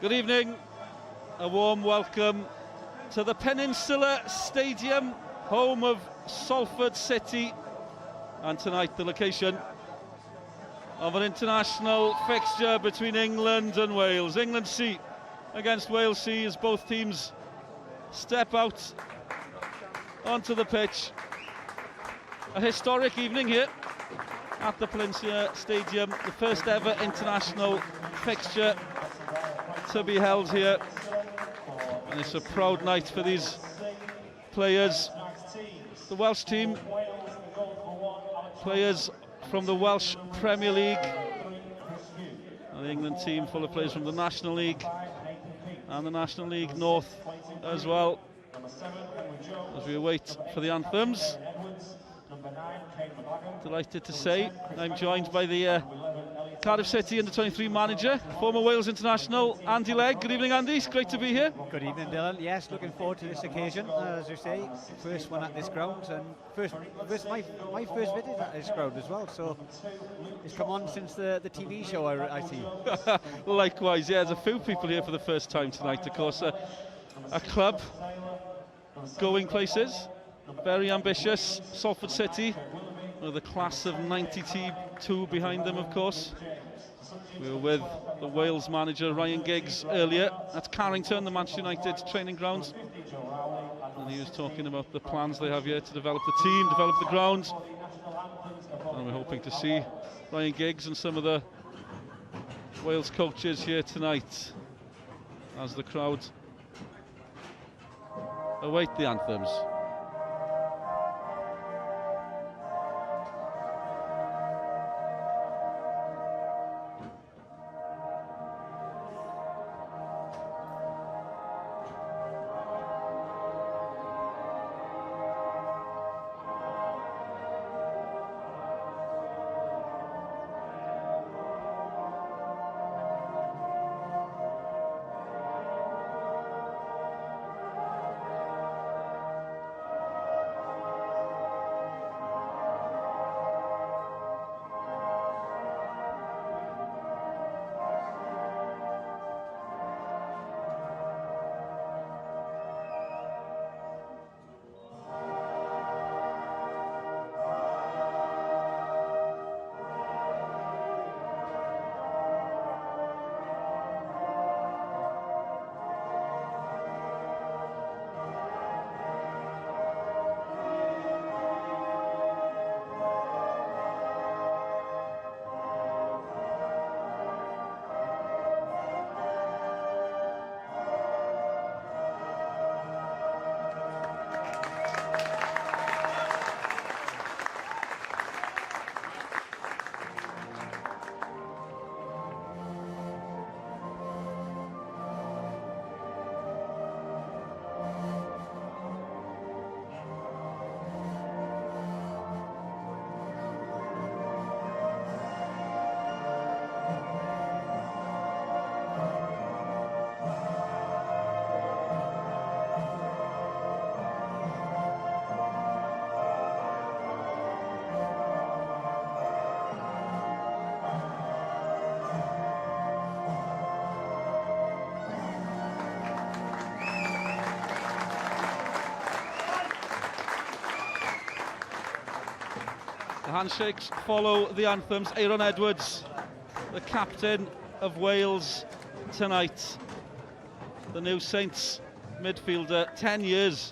Good evening, a warm welcome to the Peninsula Stadium, home of Salford City, and tonight the location of an international fixture between England and Wales. England C against Wales C as both teams step out onto the pitch. A historic evening here at the Peninsula Stadium, the first ever international fixture to be held here, and it's a proud night for these players. The Welsh team, players from the Welsh Premier League, and the England team full of players from the National League and the National League North as well, as we await for the anthems. Delighted to say I'm joined by the Cardiff City Under-23 manager, former Wales international, Andy Legg. Good evening, Andy. It's great to be here. Good evening, Dylan. Yes, looking forward to this occasion. As you say, first one at this ground, and my first visit at this ground as well. So it's come on since the TV show I see. Likewise, yeah. There's a few people here for the first time tonight. Of course, a club going places. Very ambitious, Salford City, with a class of 92 behind them, of course. We were with the Wales manager Ryan Giggs earlier at Carrington, the Manchester United training grounds, and he was talking about the plans they have here to develop the team, develop the ground, and we're hoping to see Ryan Giggs and some of the Wales coaches here tonight as the crowd await the anthems. The handshakes follow the anthems. Aaron Edwards, the captain of Wales tonight, the New Saints midfielder, 10 years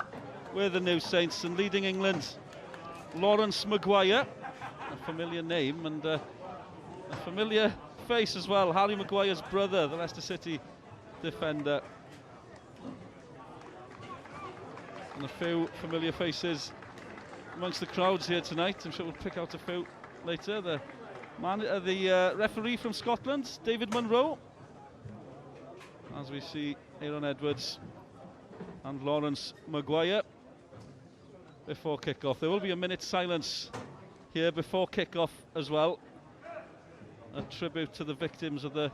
with the New Saints and leading England. Lawrence Maguire, a familiar name and a familiar face as well. Harry Maguire's brother, the Leicester City defender. And a few familiar faces amongst the crowds here tonight. I'm sure we'll pick out a few later. The referee from Scotland, David Munro, as we see Aaron Edwards and Lawrence Maguire before kick-off. There will be a minute's silence here before kick-off as well, a tribute to the victims of the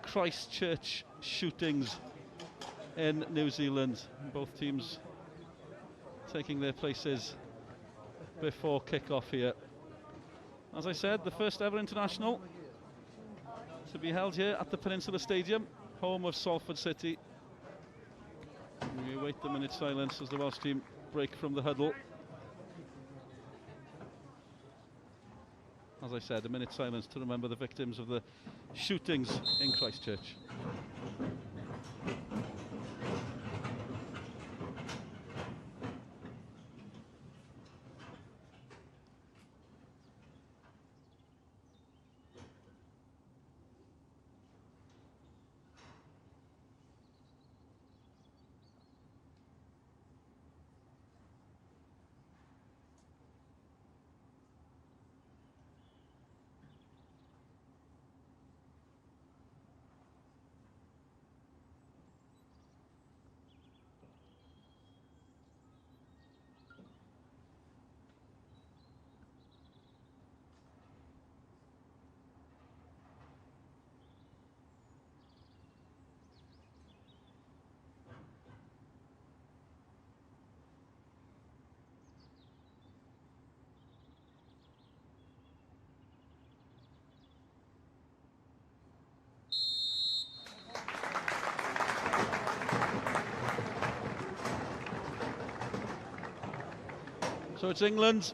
Christchurch shootings in New Zealand. Both teams taking their places before kick-off here. As I said, the first ever international to be held here at the Peninsula Stadium. home of Salford City. We await the minute silence as the Welsh team break from the huddle. As I said, a minute silence to remember the victims of the shootings in Christchurch. So it's England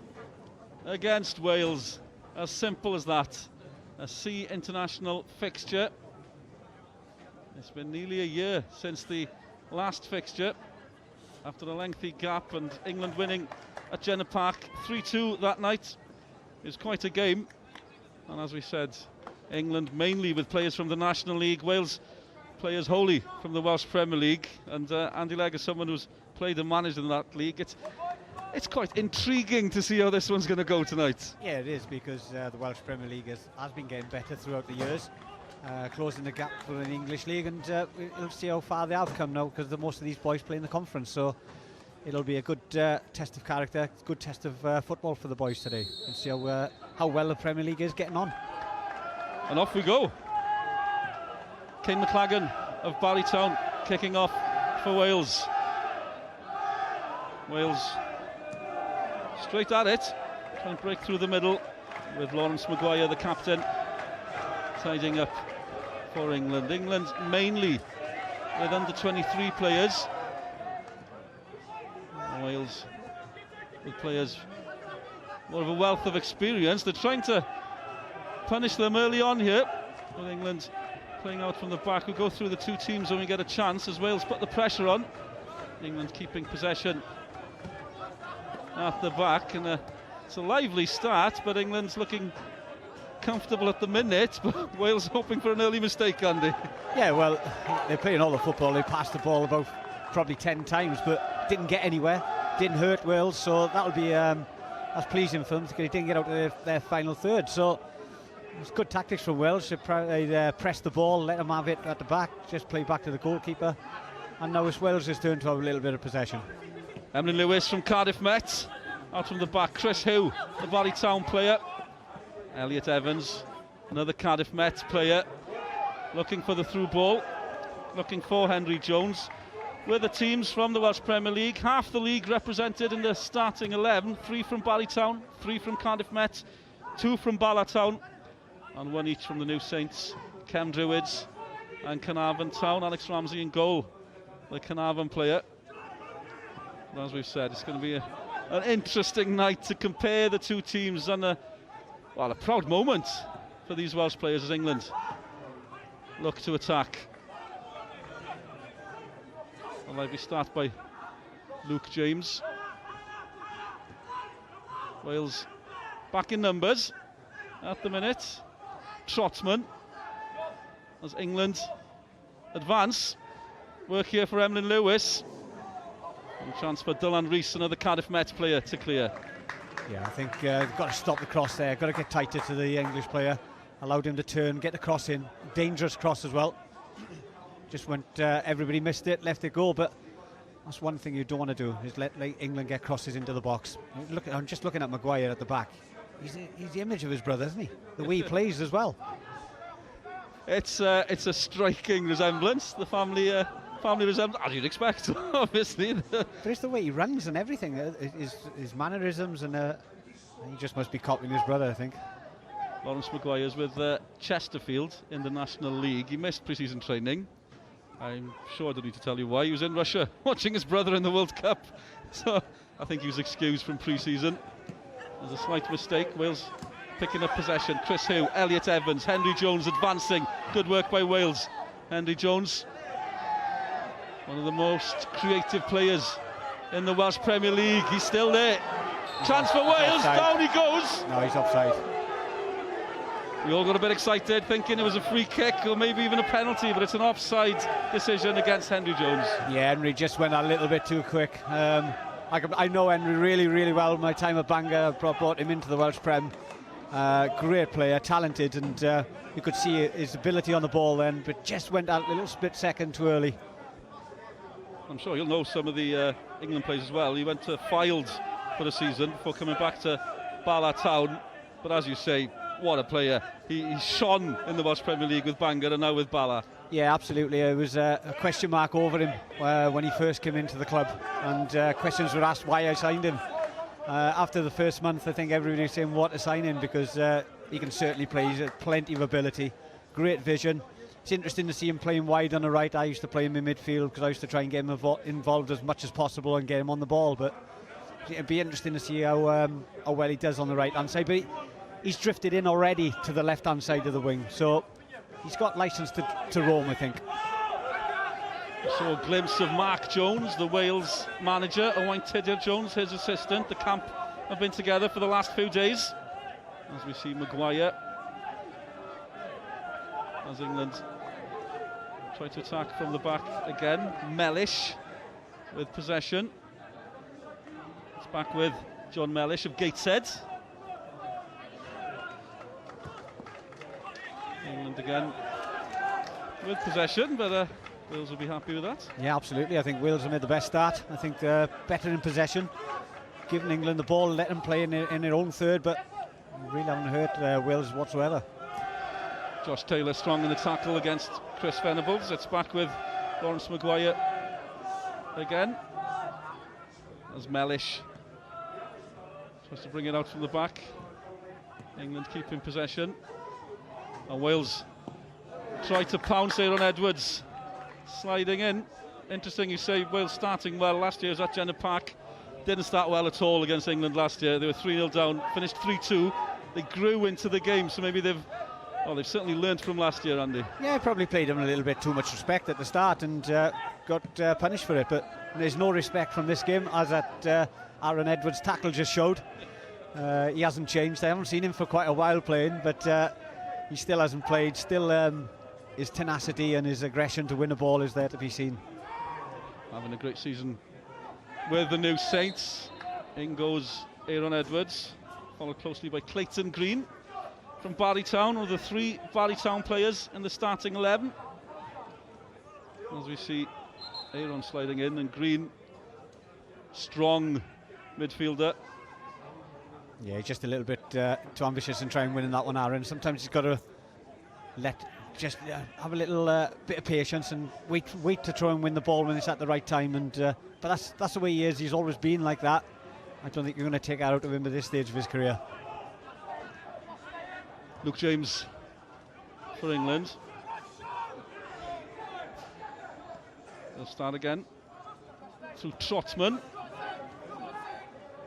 against Wales, as simple as that. A C international fixture. It's been nearly a year since the last fixture, after a lengthy gap, and England winning at Jenner Park 3-2 that night. It was quite a game, and as we said, England mainly with players from the National League, Wales players wholly from the Welsh Premier League, and Andy Legg is someone who's played and managed in that league. It's quite intriguing to see how this one's going to go tonight. Yeah, it is, because the Welsh Premier League has been getting better throughout the years, closing the gap for the English League, and we'll see how far they have come now, because most of these boys play in the conference, so it'll be a good test of character, good test of football for the boys today, and see how well the Premier League is getting on. And off we go. Kane McLagan of Barrytown kicking off for Wales. Wales straight at it, trying to break through the middle, with Lawrence Maguire, the captain, tidying up for England. England mainly with under 23 players. Wales with players more of a wealth of experience. They're trying to punish them early on here, with England playing out from the back. We'll go through the two teams when we get a chance, as Wales put the pressure on. England keeping possession at the back, and it's a lively start, but England's looking comfortable at the minute, but Wales hoping for an early mistake, Andy. Yeah, well, they're playing all the football. They passed the ball about probably 10 times, but didn't get anywhere, didn't hurt Wales, so that'll be that's pleasing for them, because they didn't get out to their final third. So it's good tactics from Wales. They press the ball, let them have it at the back, just play back to the goalkeeper, and now it's Wales' turn to have a little bit of possession. Emlyn Lewis from Cardiff Met, out from the back. Chris Hough, the Barrytown player. Elliot Evans, another Cardiff Met player, looking for the through ball, looking for Henry Jones. We're the teams from the Welsh Premier League, half the league represented in the starting 11, 3 from Barrytown, 3 from Cardiff Met, 2 from Barlatown, and 1 each from the New Saints, Cem Druids and Carnarvon Town. Alex Ramsey in goal, the Carnarvon player. And as we've said, it's going to be an interesting night to compare the two teams, and a proud moment for these Welsh players as England look to attack. A lively start by Luke James. Wales back in numbers at the minute. Trotman as England advance. Work here for Emlyn Lewis. And chance for Dylan Rees, another Cardiff Met player, to clear. Yeah, I think they've got to stop the cross there. Got to get tighter to the English player. Allowed him to turn, get the cross in. Dangerous cross as well. Just went, everybody missed it, left it go. But that's one thing you don't want to do, is let England get crosses into the box. I'm just looking at Maguire at the back. He's the image of his brother, isn't he? The way he plays as well. It's a striking resemblance. The family resemblance, as you'd expect, obviously. But it's the way he runs and everything, his mannerisms, and he just must be copying his brother, I think. Lawrence Maguire's with Chesterfield in the National League. He missed pre-season training. I'm sure I don't need to tell you why. He was in Russia watching his brother in the World Cup. So I think he was excused from pre-season. There's a slight mistake. Wales picking up possession. Chris Huw, Elliot Evans, Henry Jones advancing. Good work by Wales. Henry Jones, one of the most creative players in the Welsh Premier League. He's still there. Chance for Wales. Offside. Down he goes. No, he's offside. We all got a bit excited, thinking it was a free kick or maybe even a penalty, but it's an offside decision against Henry Jones. Yeah, Henry just went a little bit too quick. I know Henry really, really well. My time at Bangor, I brought him into the Welsh Prem. Great player, talented, and you could see his ability on the ball then, but just went out a little split second too early. I'm sure you'll know some of the England players as well. He went to Fylde for the season before coming back to Bala Town. But as you say, what a player. He shone in the Welsh Premier League with Bangor and now with Bala. Yeah, absolutely. It was a question mark over him when he first came into the club, and questions were asked why I signed him. After the first month, I think everybody was saying what to sign him, because he can certainly play. He's got plenty of ability, great vision. It's interesting to see him playing wide on the right. I used to play him in midfield because I used to try and get him involved as much as possible and get him on the ball. But it'd be interesting to see how well he does on the right-hand side. But he's drifted in already to the left-hand side of the wing, so he's got licence to roam, I think. So a glimpse of Mark Jones, the Wales manager, Owain Tudur Jones, his assistant. The camp have been together for the last few days. As we see Maguire, as England try to attack from the back again. Mellish with possession. It's back with John Mellish of Gateshead. England again with possession, but Wales will be happy with that. Yeah, absolutely. I think Wales have made the best start. I think they're better in possession, giving England the ball, let them play in their own third, but we really haven't hurt Wales whatsoever. Josh Taylor strong in the tackle against Chris Venables. It's back with Lawrence Maguire again, as Mellish tries to bring it out from the back. England keeping possession, and Wales try to pounce Aaron Edwards, sliding in. Interesting you say Wales starting well. Last year was at Jenner Park, didn't start well at all against England last year. They were 3-0 down, finished 3-2. They grew into the game, so maybe they've certainly learnt from last year, Andy. Yeah, probably played him a little bit too much respect at the start and got punished for it, but there's no respect from this game, as that Aaron Edwards tackle just showed. He hasn't changed. I haven't seen him for quite a while playing, but he still hasn't played. Still his tenacity and his aggression to win a ball is there to be seen. Having a great season with the new Saints. In goes Aaron Edwards, followed closely by Clayton Green from Barrytown, one of the 3 Barrytown players in the starting 11. As we see Aaron sliding in, and Green, strong midfielder. Yeah, he's just a little bit too ambitious in trying winning that one, Aaron. Sometimes he's got to have a little bit of patience and wait to try and win the ball when it's at the right time. And but that's the way he is. He's always been like that. I don't think you're going to take that out of him at this stage of his career. Luke James for England. They'll start again through Trotman.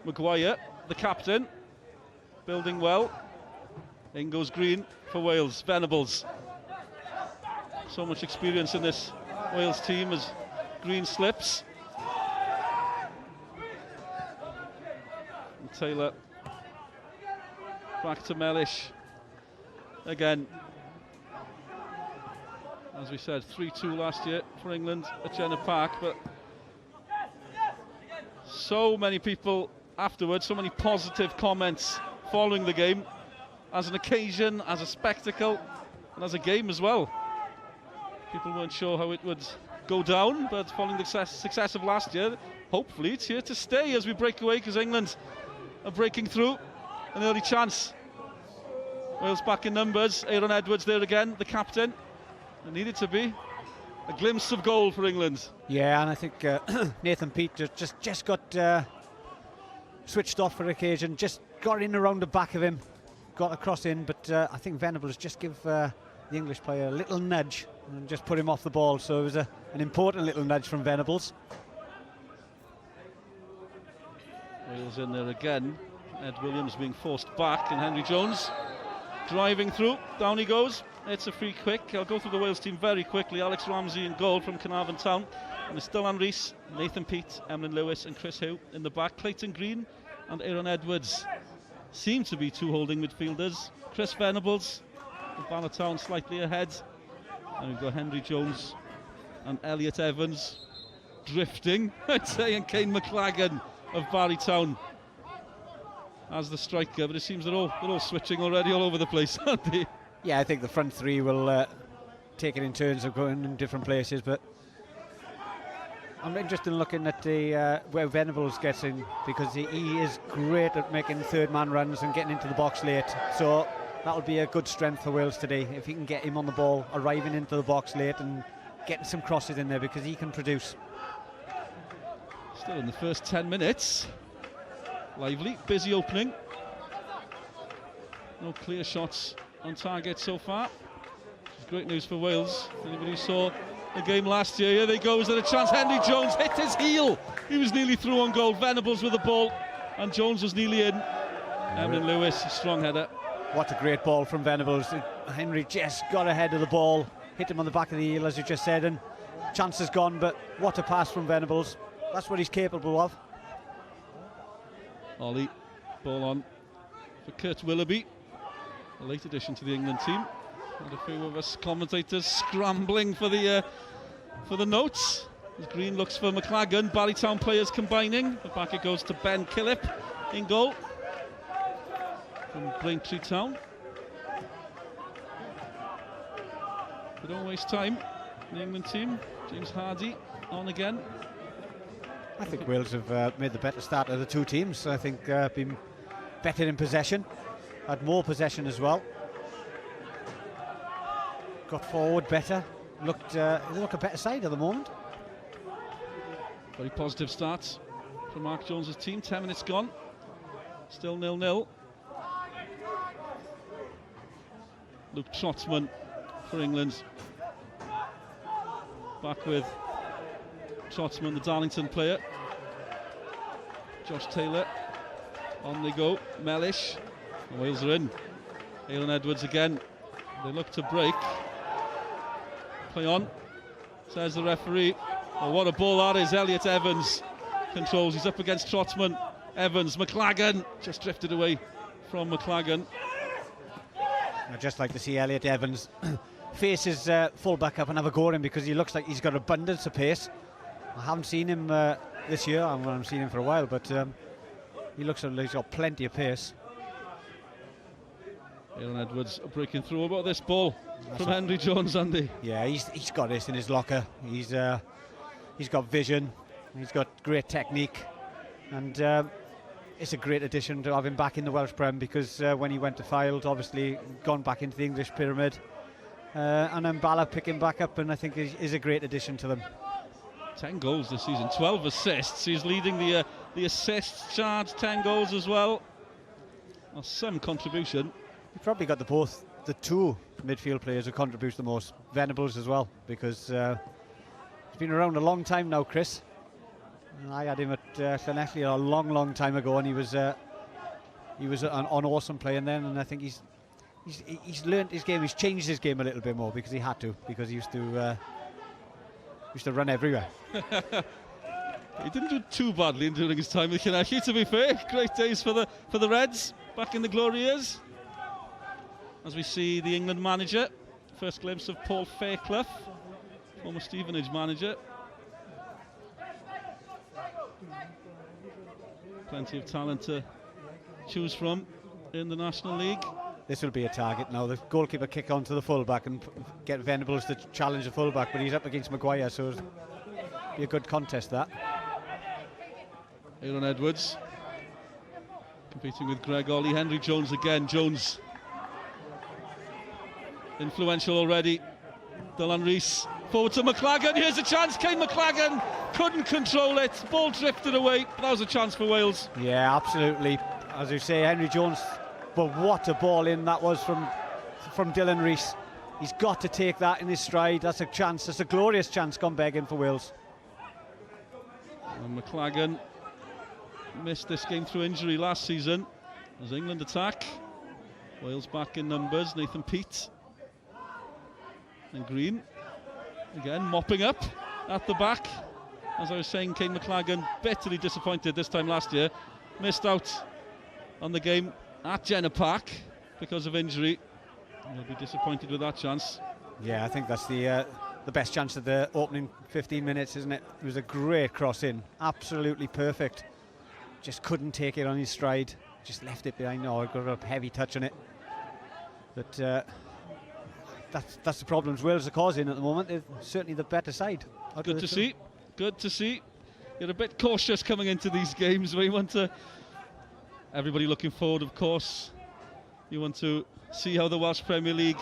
Maguire, the captain, building well. In goes Green for Wales. Venables. So much experience in this Wales team as Green slips. And Taylor back to Mellish again. As we said, 3-2 last year for England at Jenner Park, but so many people afterwards, so many positive comments following the game, as an occasion, as a spectacle, and as a game as well. People weren't sure how it would go down, but following the success of last year, hopefully it's here to stay as we break away, because England are breaking through. An early chance. Wales back in numbers. Aaron Edwards there again, the captain. It needed to be a glimpse of goal for England. Yeah, and I think Nathan Peat just got switched off for occasion, just got in around the back of him, got a cross in, but I think Venables just give the English player a little nudge and just put him off the ball. So it was an important little nudge from Venables. Wales in there again. Ed Williams being forced back, and Henry Jones driving through. Down he goes. It's a free kick. I'll go through the Wales team very quickly. Alex Ramsey in goal from Carnarvon Town. And it's Dylan Rees, Nathan Peat, Emlyn Lewis and Chris Howe in the back. Clayton Green and Aaron Edwards seem to be two holding midfielders. Chris Venables of Bannertown slightly ahead. And we've got Henry Jones and Elliot Evans drifting, I'd say, and Kane McLagan of Barrytown as the striker. But it seems they're all switching already all over the place, aren't they? Yeah, I think the front three will take it in turns of going in different places, but I'm interested in looking at the where Venables gets in, because he is great at making third-man runs and getting into the box late. So that'll be a good strength for Wales today, if he can get him on the ball, arriving into the box late and getting some crosses in there, because he can produce. Still in the first 10 minutes. Lively, busy opening. No clear shots on target so far. Which is great news for Wales. Anybody who saw the game last year, here they go, is there a chance? Henry Jones hit his heel. He was nearly through on goal. Venables with the ball, and Jones was nearly in. Emlyn Lewis, strong header. What a great ball from Venables. Henry just got ahead of the ball, hit him on the back of the heel, as you just said, and chance is gone, but what a pass from Venables. That's what he's capable of. Ollie, ball on for Kurt Willoughby, a late addition to the England team. And a few of us commentators scrambling for the notes. As Green looks for McLagan, Barrytown players combining. But back it goes to Ben Killip in goal from Braintree Town. They don't waste time. The England team, James Hardy on again. I think Wales have made the better start of the two teams. I think been better in possession, had more possession as well. Got forward better, they look a better side at the moment. Very positive start from Mark Jones's team. 10 minutes gone, still 0-0. Luke Trotsman for England. Back with Trotsman, the Darlington player. Josh Taylor on they go. Mellish, and Wales are in. Aaron Edwards again. They look to break. Play on, says the referee. Oh, what a ball that is. Elliot Evans controls. He's up against Trotsman. Evans, McLagan just drifted away from McLagan. I'd just like to see Elliot Evans face his full back up and have a go at him, because he looks like he's got abundance of pace. I haven't seen him this year. I haven't seen him for a while, but he looks like he's got plenty of pace. Aaron Edwards breaking through. About this ball from Henry Jones, Andy. Yeah, he's got this in his locker. He's got vision. He's got great technique, and it's a great addition to have him back in the Welsh Prem, because when he went to Fylde, obviously gone back into the English pyramid, and then Bala pick him back up, and I think is a great addition to them. 10 goals this season, 12 assists. He's leading the assists charge, 10 goals as well. Well, some contribution. You've probably got the two midfield players who contribute the most. Venables as well, because he's been around a long time now, Chris. And I had him at Llanelli a long time ago, and he was an awesome player then. And I think he's learnt his game. He's changed his game a little bit more, because he had to, because he used to run everywhere. He didn't do too badly during his time with Llanelli, to be fair. Great days for the Reds back in the glory years. As we see the England manager, first glimpse of Paul Fairclough, former Stevenage manager. Plenty of talent to choose from in the National League. This will be a target now. The goalkeeper kick onto the fullback and get Venables to challenge the fullback, but he's up against Maguire, so it'll be a good contest, that. Aaron Edwards competing with Greg Ollie. Henry Jones again. Jones influential already. Dylan Rees forward to McLagan. Here's a chance. Kane McLagan couldn't control it. Ball drifted away. But that was a chance for Wales. Yeah, absolutely. As you say, Henry Jones. But what a ball in that was from Dylan Rees. He's got to take that in his stride. That's a chance, that's a glorious chance gone begging for Wales. And McLagan missed this game through injury last season. As England attack, Wales back in numbers. Nathan Peat and Green again mopping up at the back. As I was saying, Kane McLagan bitterly disappointed this time last year. Missed out on the game at Jenner Park because of injury. He'll be disappointed with that chance. Yeah, I think that's the best chance of the opening 15 minutes, isn't it? It was a great cross in, absolutely perfect. Just couldn't take it on his stride. Just left it behind. Oh, got a heavy touch on it. But that's the problems Wales are causing at the moment. They're certainly the better side. Good to see. Good to see. You're a bit cautious coming into these games where you want to. Everybody looking forward, of course. You want to see how the Welsh Premier League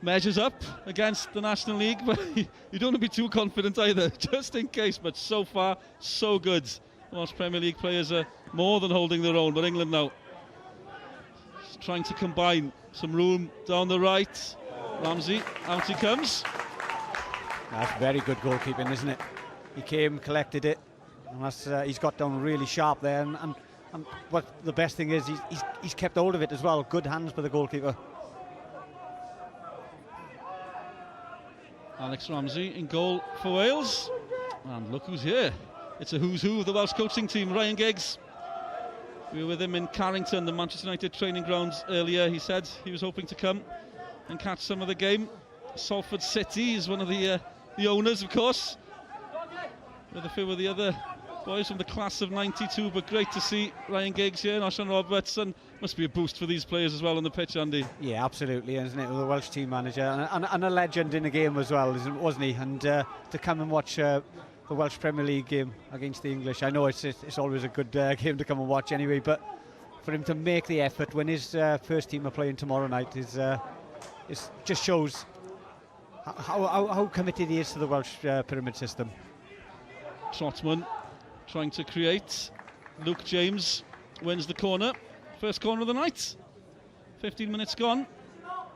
measures up against the National League, but you don't want to be too confident either, just in case. But so far, so good. The Welsh Premier League players are more than holding their own, but England now just trying to combine. Some room down the right. Ramsey, out he comes. That's very good goalkeeping, isn't it? He came, collected it, and that's, he's got down really sharp there. And what the best thing is, he's kept hold of it as well. Good hands by the goalkeeper. Alex Ramsey in goal for Wales. And look who's here. It's a who's who of the Welsh coaching team. Ryan Giggs. We were with him in Carrington, the Manchester United training grounds earlier. He said he was hoping to come and catch some of the game. Salford City is one of the owners, of course, with a few of the other boys from the class of '92. But great to see Ryan Giggs here, Osian Roberts, and must be a boost for these players as well on the pitch, Andy. Yeah, absolutely, isn't it? The Welsh team manager and a legend in the game as well, wasn't he? And to come and watch the Welsh Premier League game against the English, I know it's always a good game to come and watch anyway, but for him to make the effort when his first team are playing tomorrow night is just shows how committed he is to the Welsh pyramid system. Trotman trying to create. Luke James wins the corner. First corner of the night. 15 minutes gone.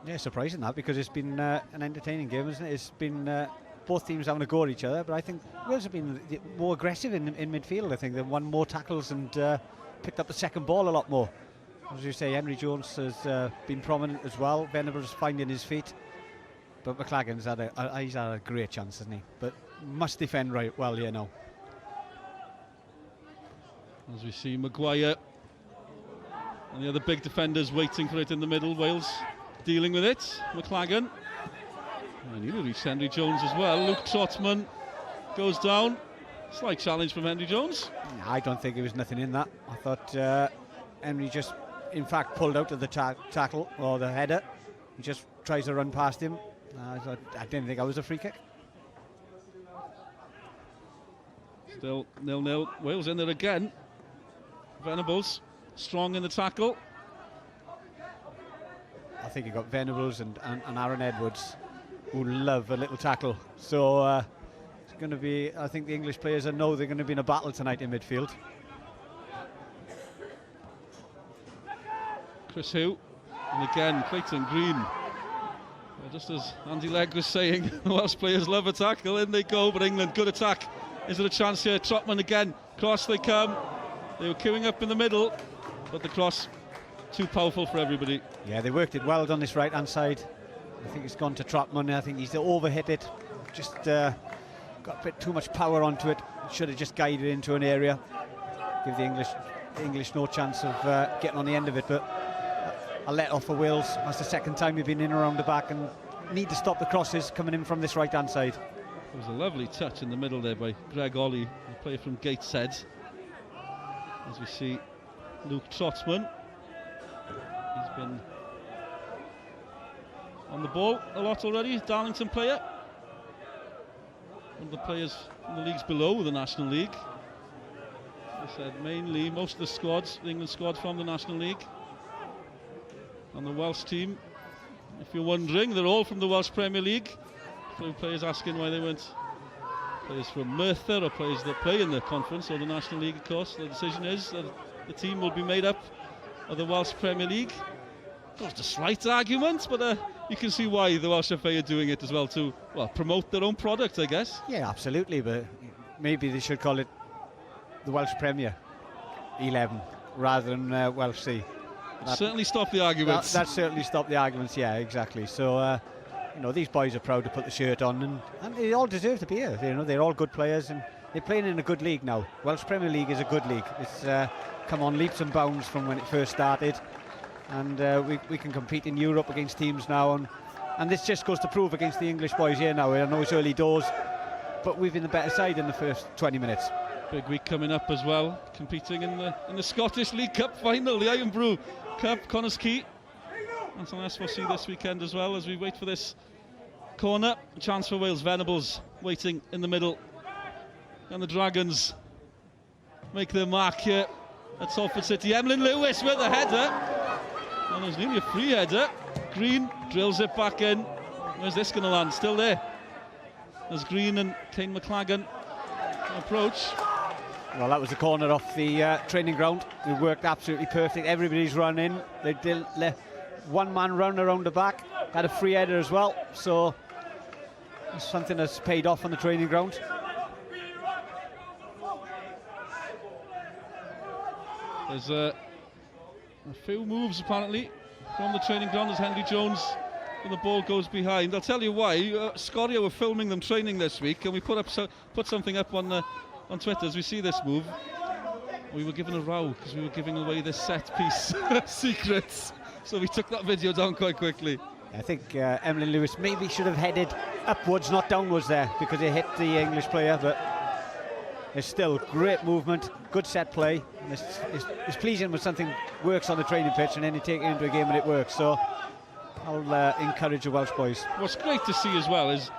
Yeah, surprising that, because it's been an entertaining game, isn't it? It's been both teams having a go at each other, but I think Wales have been more aggressive in midfield. I think they've won more tackles and picked up the second ball a lot more. As you say, Henry Jones has been prominent as well. Venables finding his feet, but McLagan's had a great chance, hasn't he? But must defend right well here now. As we see Maguire and the other big defenders waiting for it in the middle. Wales dealing with it. McLagan. And he reached Henry Jones as well. Luke Trotman goes down. Slight challenge from Henry Jones. I don't think there was nothing in that. I thought Henry just, in fact, pulled out of the tackle or the header. He just tries to run past him. I didn't think that was a free kick. Still 0-0. Wales in there again. Venables strong in the tackle. I think you got Venables and Aaron Edwards, who love a little tackle. So it's going to be, I think the English players know they're going to be in a battle tonight in midfield. Chris Hu, and again Clayton Green. Just as Andy Legg was saying, the Welsh players love a tackle. In they go, but England, good attack. Is there a chance here? Trotman again, cross they come. They were queuing up in the middle, but the cross too powerful for everybody. Yeah, they worked it well on this right-hand side. I think it's gone to Trotman. I think he's overhit it. Just got a bit too much power onto it. Should have just guided it into an area. Give the English no chance of getting on the end of it. But a let off for Wales. That's the second time we've been in around the back and need to stop the crosses coming in from this right-hand side. It was a lovely touch in the middle there by Greg Ollie, the player from Gateshead. As we see Luke Trotman. He's been on the ball a lot already. Darlington player. One of the players in the leagues below the National League. As I said, mainly most of the squads, the England squad from the National League. And the Welsh team, if you're wondering, they're all from the Welsh Premier League. So players asking why they weren't players from Merthyr or players that play in the conference or the National League, of course. The decision is that the team will be made up of the Welsh Premier League course, a slight argument, but you can see why the Welsh FA are doing it as well to, well, promote their own product, I guess. Yeah, absolutely, but maybe they should call it the Welsh Premier 11 rather than Welsh C. Certainly stop the arguments. That certainly stopped the arguments, yeah, exactly. So, you know, these boys are proud to put the shirt on, and they all deserve to be here. You know, they're all good players, and they're playing in a good league now. Welsh Premier League is a good league. It's come on leaps and bounds from when it first started, and we can compete in Europe against teams now, and this just goes to prove against the English boys here now. I know it's early doors, but we've been the better side in the first 20 minutes. Big week coming up as well, competing in the Scottish League Cup final, the Iron Brew Cup, Connah's Quay. That's on S4C this weekend as well, as we wait for this corner. Chance for Wales. Venables waiting in the middle, and the Dragons make their mark here at Salford City. Emlyn Lewis with a header, and there's nearly a free header. Green drills it back in. Where's this going to land? Still there. There's Green and Kane McLagan approach. Well, that was the corner off the training ground. It worked absolutely perfect. Everybody's run in. They did let one man run around the back. Had a free header as well. So it's something that's paid off on the training ground. There's a few moves apparently from the training ground as Henry Jones and the ball goes behind. I'll tell you why. Scoria were filming them training this week, and we put something up on Twitter as we see this move. We were given a row because we were giving away this set piece secrets, so we took that video down quite quickly. I think Emlyn Lewis maybe should have headed upwards, not downwards there, because it hit the English player, but it's still great movement, good set play, and it's pleasing when something works on the training pitch and then you take it into a game and it works. So I'll encourage the Welsh boys. What's great to see as well is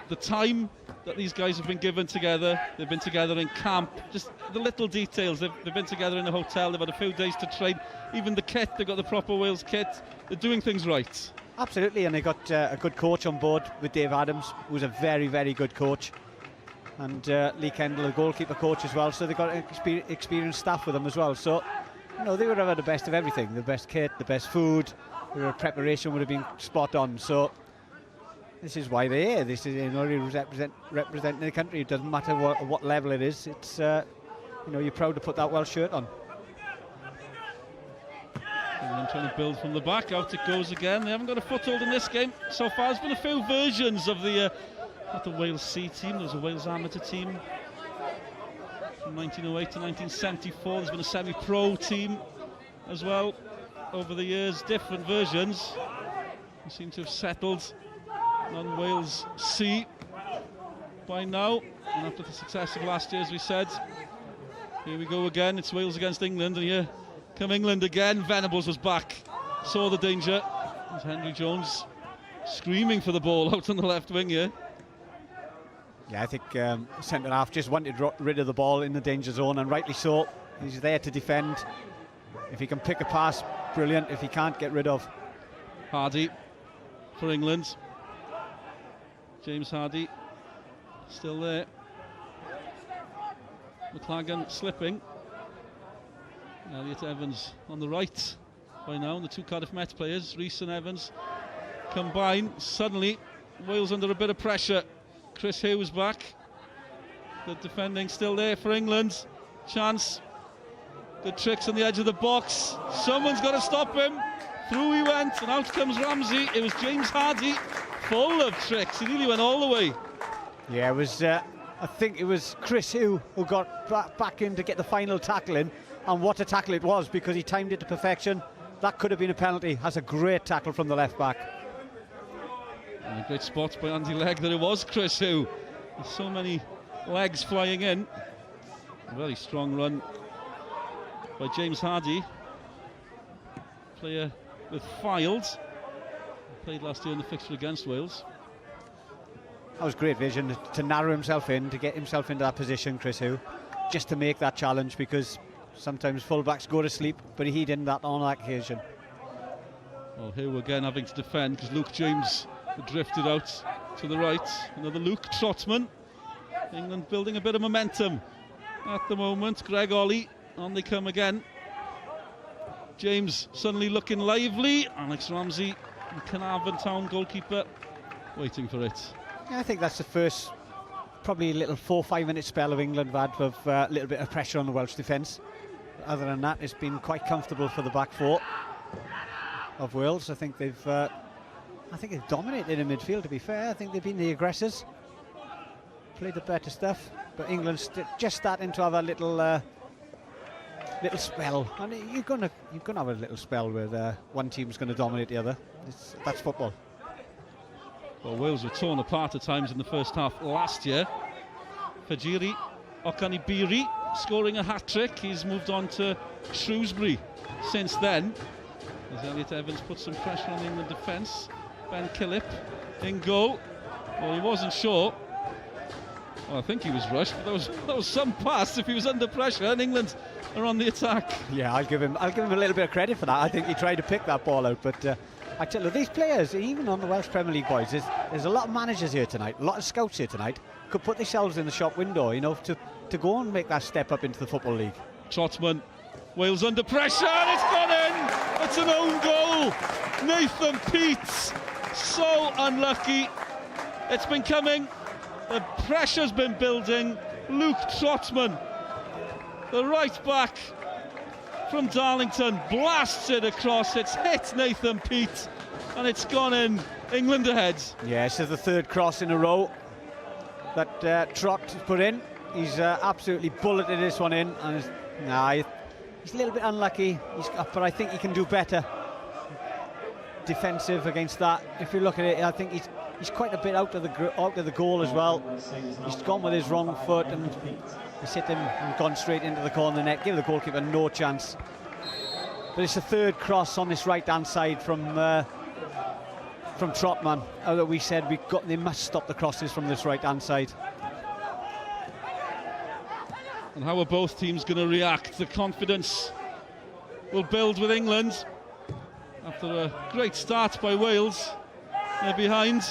the time that these guys have been given together. They've been together in camp, just the little details. They've been together in a hotel, they've had a few days to train. Even the kit, they've got the proper Wales kit. They're doing things right. Absolutely, and they got a good coach on board with Dave Adams, who's a very, very good coach. And Lee Kendall, the goalkeeper coach as well. So they've got experienced staff with them as well. So, you know, they would have had the best of everything. The best kit, the best food, their preparation would have been spot on. So this is why they're here. This is, you know, representing the country. It doesn't matter what level it is. It's, you know, you're proud to put that Welsh shirt on. England trying to build from the back. Out it goes again. They haven't got a foothold in this game so far. There's been a few versions of the not the Wales C team. There's a Wales amateur team from 1908 to 1974. There's been a semi-pro team as well over the years. Different versions. We seem to have settled on Wales C by now, and after the success of last year, as we said, here we go again. It's Wales against England, and here come England again. Venables was back, saw the danger. There's Henry Jones screaming for the ball out on the left wing here. Yeah, I think centre half just wanted rid of the ball in the danger zone, and rightly so. He's there to defend. If he can pick a pass, brilliant. If he can't, get rid of. Hardy for England. James Hardy still there. McLagan slipping. Elliot Evans on the right by now, and the two Cardiff Met players, Rees and Evans, combine. Suddenly Wales under a bit of pressure. Chris Hughes back. The defending still there for England. Chance. Good tricks on the edge of the box. Someone's got to stop him. Through he went, and out comes Ramsey. It was James Hardy, full of tricks. He nearly went all the way. Yeah, it was. I think it was Chris Hughes who got back in to get the final tackle in, and what a tackle it was, because he timed it to perfection. That could have been a penalty. Has a great tackle from the left back. And a great spot by Andy Legg that it was Chris Hughes. There's so many legs flying in. A very strong run by James Hardy, player with Files. Played last year in the fixture against Wales. That was great vision to narrow himself in, to get himself into that position, Chris Hughes, just to make that challenge, because sometimes fullbacks go to sleep, but he didn't that on that occasion. Well, Hughes again having to defend because Luke James drifted out to the right. Another Luke Trotman. England building a bit of momentum at the moment. Greg Ollie, on they come again. James suddenly looking lively. Alex Ramsey, the Carnarvon Town goalkeeper, waiting for it. Yeah, I think that's the first, probably a little 4 or 5 minute spell of England had with a little bit of pressure on the Welsh defence. Other than that, it's been quite comfortable for the back four of Wales. I think they've dominated in midfield, to be fair. I think they've been the aggressors, played the better stuff, but England's just starting to have a little spell. And you're gonna have a little spell where one team's going to dominate the other. That's football. Well, Wales were torn apart at times in the first half last year. Fajiri Okanibiri scoring a hat-trick. He's moved on to Shrewsbury since then. As Elliot Evans puts some pressure on the England defence. Ben Killip in goal. Well, he wasn't sure. Well, I think he was rushed, but that was some pass if he was under pressure, and England are on the attack. Yeah, I'll give him a little bit of credit for that. I think he tried to pick that ball out, but I tell you, these players, even on the Welsh Premier League, boys, there's a lot of managers here tonight, a lot of scouts here tonight, could put themselves in the shop window, you know, to go and make that step up into the Football League. Trotman, Wales under pressure, and it's gone in! It's an own goal! Nathan Peats, so unlucky. It's been coming, the pressure's been building. Luke Trotman, the right back from Darlington, blasts it across. It's hit Nathan Peat, and it's gone in. England ahead. Yeah, this is the third cross in a row that Trot has put in. He's absolutely bulleted this one in, and he's a little bit unlucky. But I think he can do better defensive against that. If you look at it, I think he's quite a bit out of the goal as well. He's gone with his wrong foot and he's hit him and gone straight into the corner net, give the goalkeeper no chance. But it's the third cross on this right-hand side from Trotman. That we said they must stop the crosses from this right-hand side. And how are both teams going to react? The confidence will build with England after a great start by Wales. They're behind.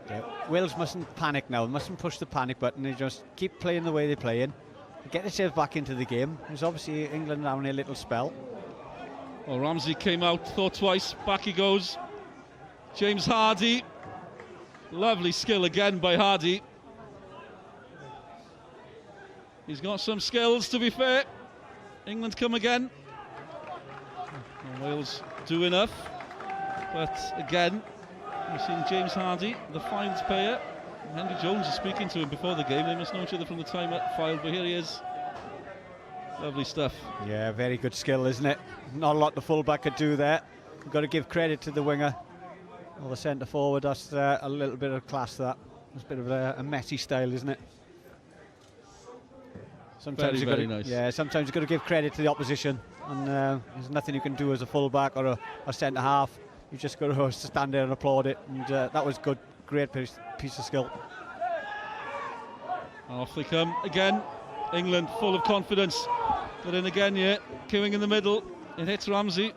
Yeah, Wales mustn't panic now. They mustn't push the panic button. They just keep playing the way they're playing. Get themselves back into the game. There's obviously England having a little spell. Well, Ramsey came out, thought twice, back he goes. James Hardy. Lovely skill again by Hardy. He's got some skills, to be fair. England come again. And Wales do enough. But again, we've seen James Hardy, the Files player. Henry Jones is speaking to him before the game. They must know each other from the time at File, but here he is. Lovely stuff. Yeah, very good skill, isn't it? Not a lot the fullback could do there. You've got to give credit to the winger or the centre forward. That's a little bit of class, that. It's a bit of a messy style, isn't it? Sometimes very nice. Yeah, sometimes you've got to give credit to the opposition, and there's nothing you can do as a fullback or a centre half. You've just got to stand there and applaud it, and that was good, great piece of skill. Off they come again. England full of confidence. Got in again, yeah. Queuing in the middle. It hits Ramsey.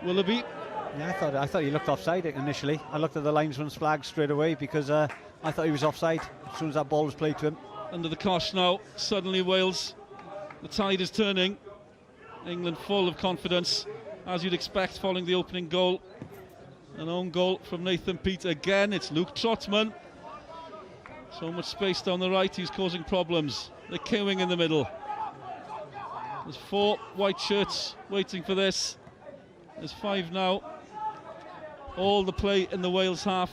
Willoughby. Yeah, I thought he looked offside initially. I looked at the linesman's flag straight away because I thought he was offside as soon as that ball was played to him. Under the cosh now. Suddenly Wales, the tide is turning. England full of confidence, as you'd expect following the opening goal. An own goal from Nathan Peat again. It's Luke Trotman. So much space down the right, he's causing problems. They're queuing in the middle. There's 4 white shirts waiting for this. There's 5 now. All the play in the Wales half.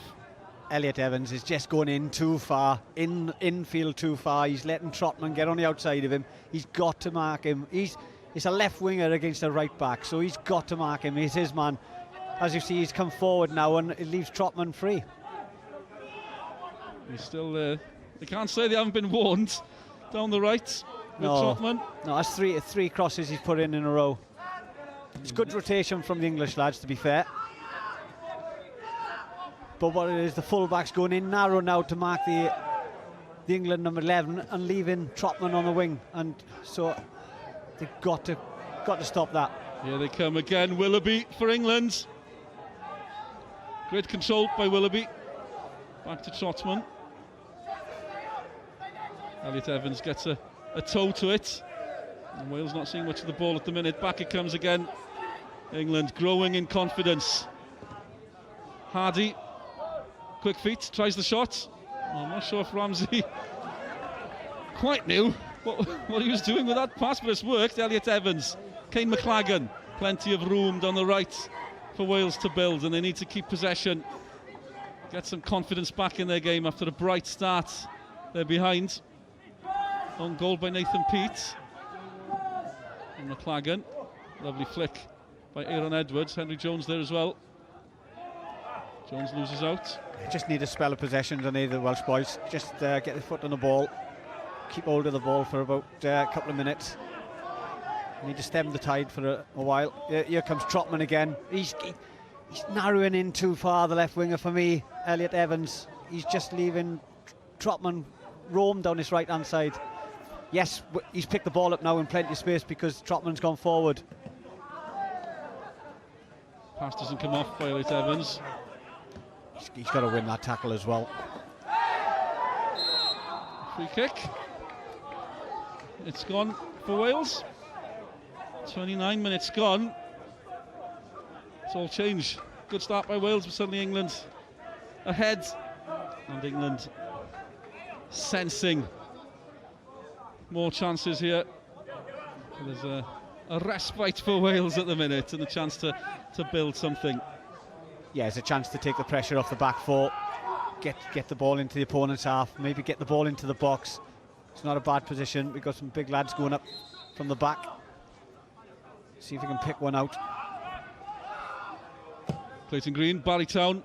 Elliot Evans is just going in too far, infield too far. He's letting Trotman get on the outside of him. He's got to mark him. It's a left winger against a right back, so he's got to mark him. He's his man. As you see, he's come forward now and it leaves Trotman free. He's still there. They can't say they haven't been warned. Down the right with Trotman. No, that's three crosses he's put in a row. It's good rotation from the English lads, to be fair. But what it is, the full-back's going in narrow now to mark the England number 11 and leaving Trotman on the wing, and so they've got to stop that. Here they come again. Willoughby for England. Great control by Willoughby. Back to Trotman. Elliot Evans gets a toe to it. And Wales not seeing much of the ball at the minute. Back it comes again. England growing in confidence. Hardy, quick feet, tries the shot. I'm not sure if Ramsey quite knew what he was doing with that pass, but it's worked. Elliot Evans, Kane McLagan, plenty of room down the right for Wales to build, and they need to keep possession, get some confidence back in their game after a bright start. They're behind. On goal by Nathan Peat. And McLagan, lovely flick by Aaron Edwards. Henry Jones there as well. Jones loses out. They just need a spell of possession, don't they, the Welsh boys? Just get their foot on the ball, keep hold of the ball for about a couple of minutes. Need to stem the tide for a while. Here comes Trotman again. He's narrowing in too far, the left winger for me, Elliot Evans. He's just leaving Trotman roam down his right hand side. Yes, he's picked the ball up now in plenty of space because Trotman's gone forward. Pass doesn't come off by Elliot Evans. He's got to win that tackle as well. Free kick. It's gone for Wales. 29 minutes gone. It's all changed. Good start by Wales, but suddenly England ahead. And England sensing more chances here. So there's a respite for Wales at the minute and a chance to build something. Yeah, it's a chance to take the pressure off the back four, get the ball into the opponent's half, maybe get the ball into the box. It's not a bad position. We've got some big lads going up from the back. See if we can pick one out. Clayton Green, Barrytown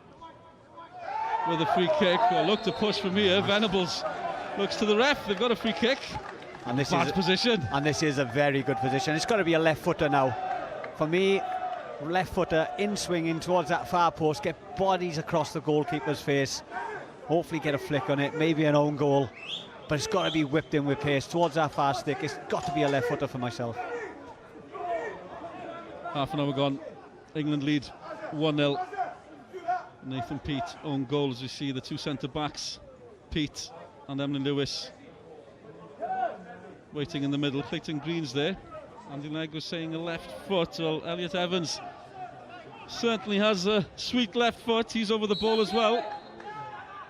with a free kick. Oh, look to push from here. Venables looks to the ref. They've got a free kick. And this bad position. And this is a very good position. It's got to be a left footer now. For me, left footer in swinging towards that far post, get bodies across the goalkeeper's face, hopefully get a flick on it, maybe an own goal, but it's got to be whipped in with pace towards that far stick. It's got to be a left footer for myself. Half an hour gone. England lead 1-0. Nathan Peat own goal, as we see the two centre backs, Peat and Emlyn Lewis, waiting in the middle. Clayton Green's there. Andy Legg was saying a left foot. Well, Elliot Evans certainly has a sweet left foot. He's over the ball as well.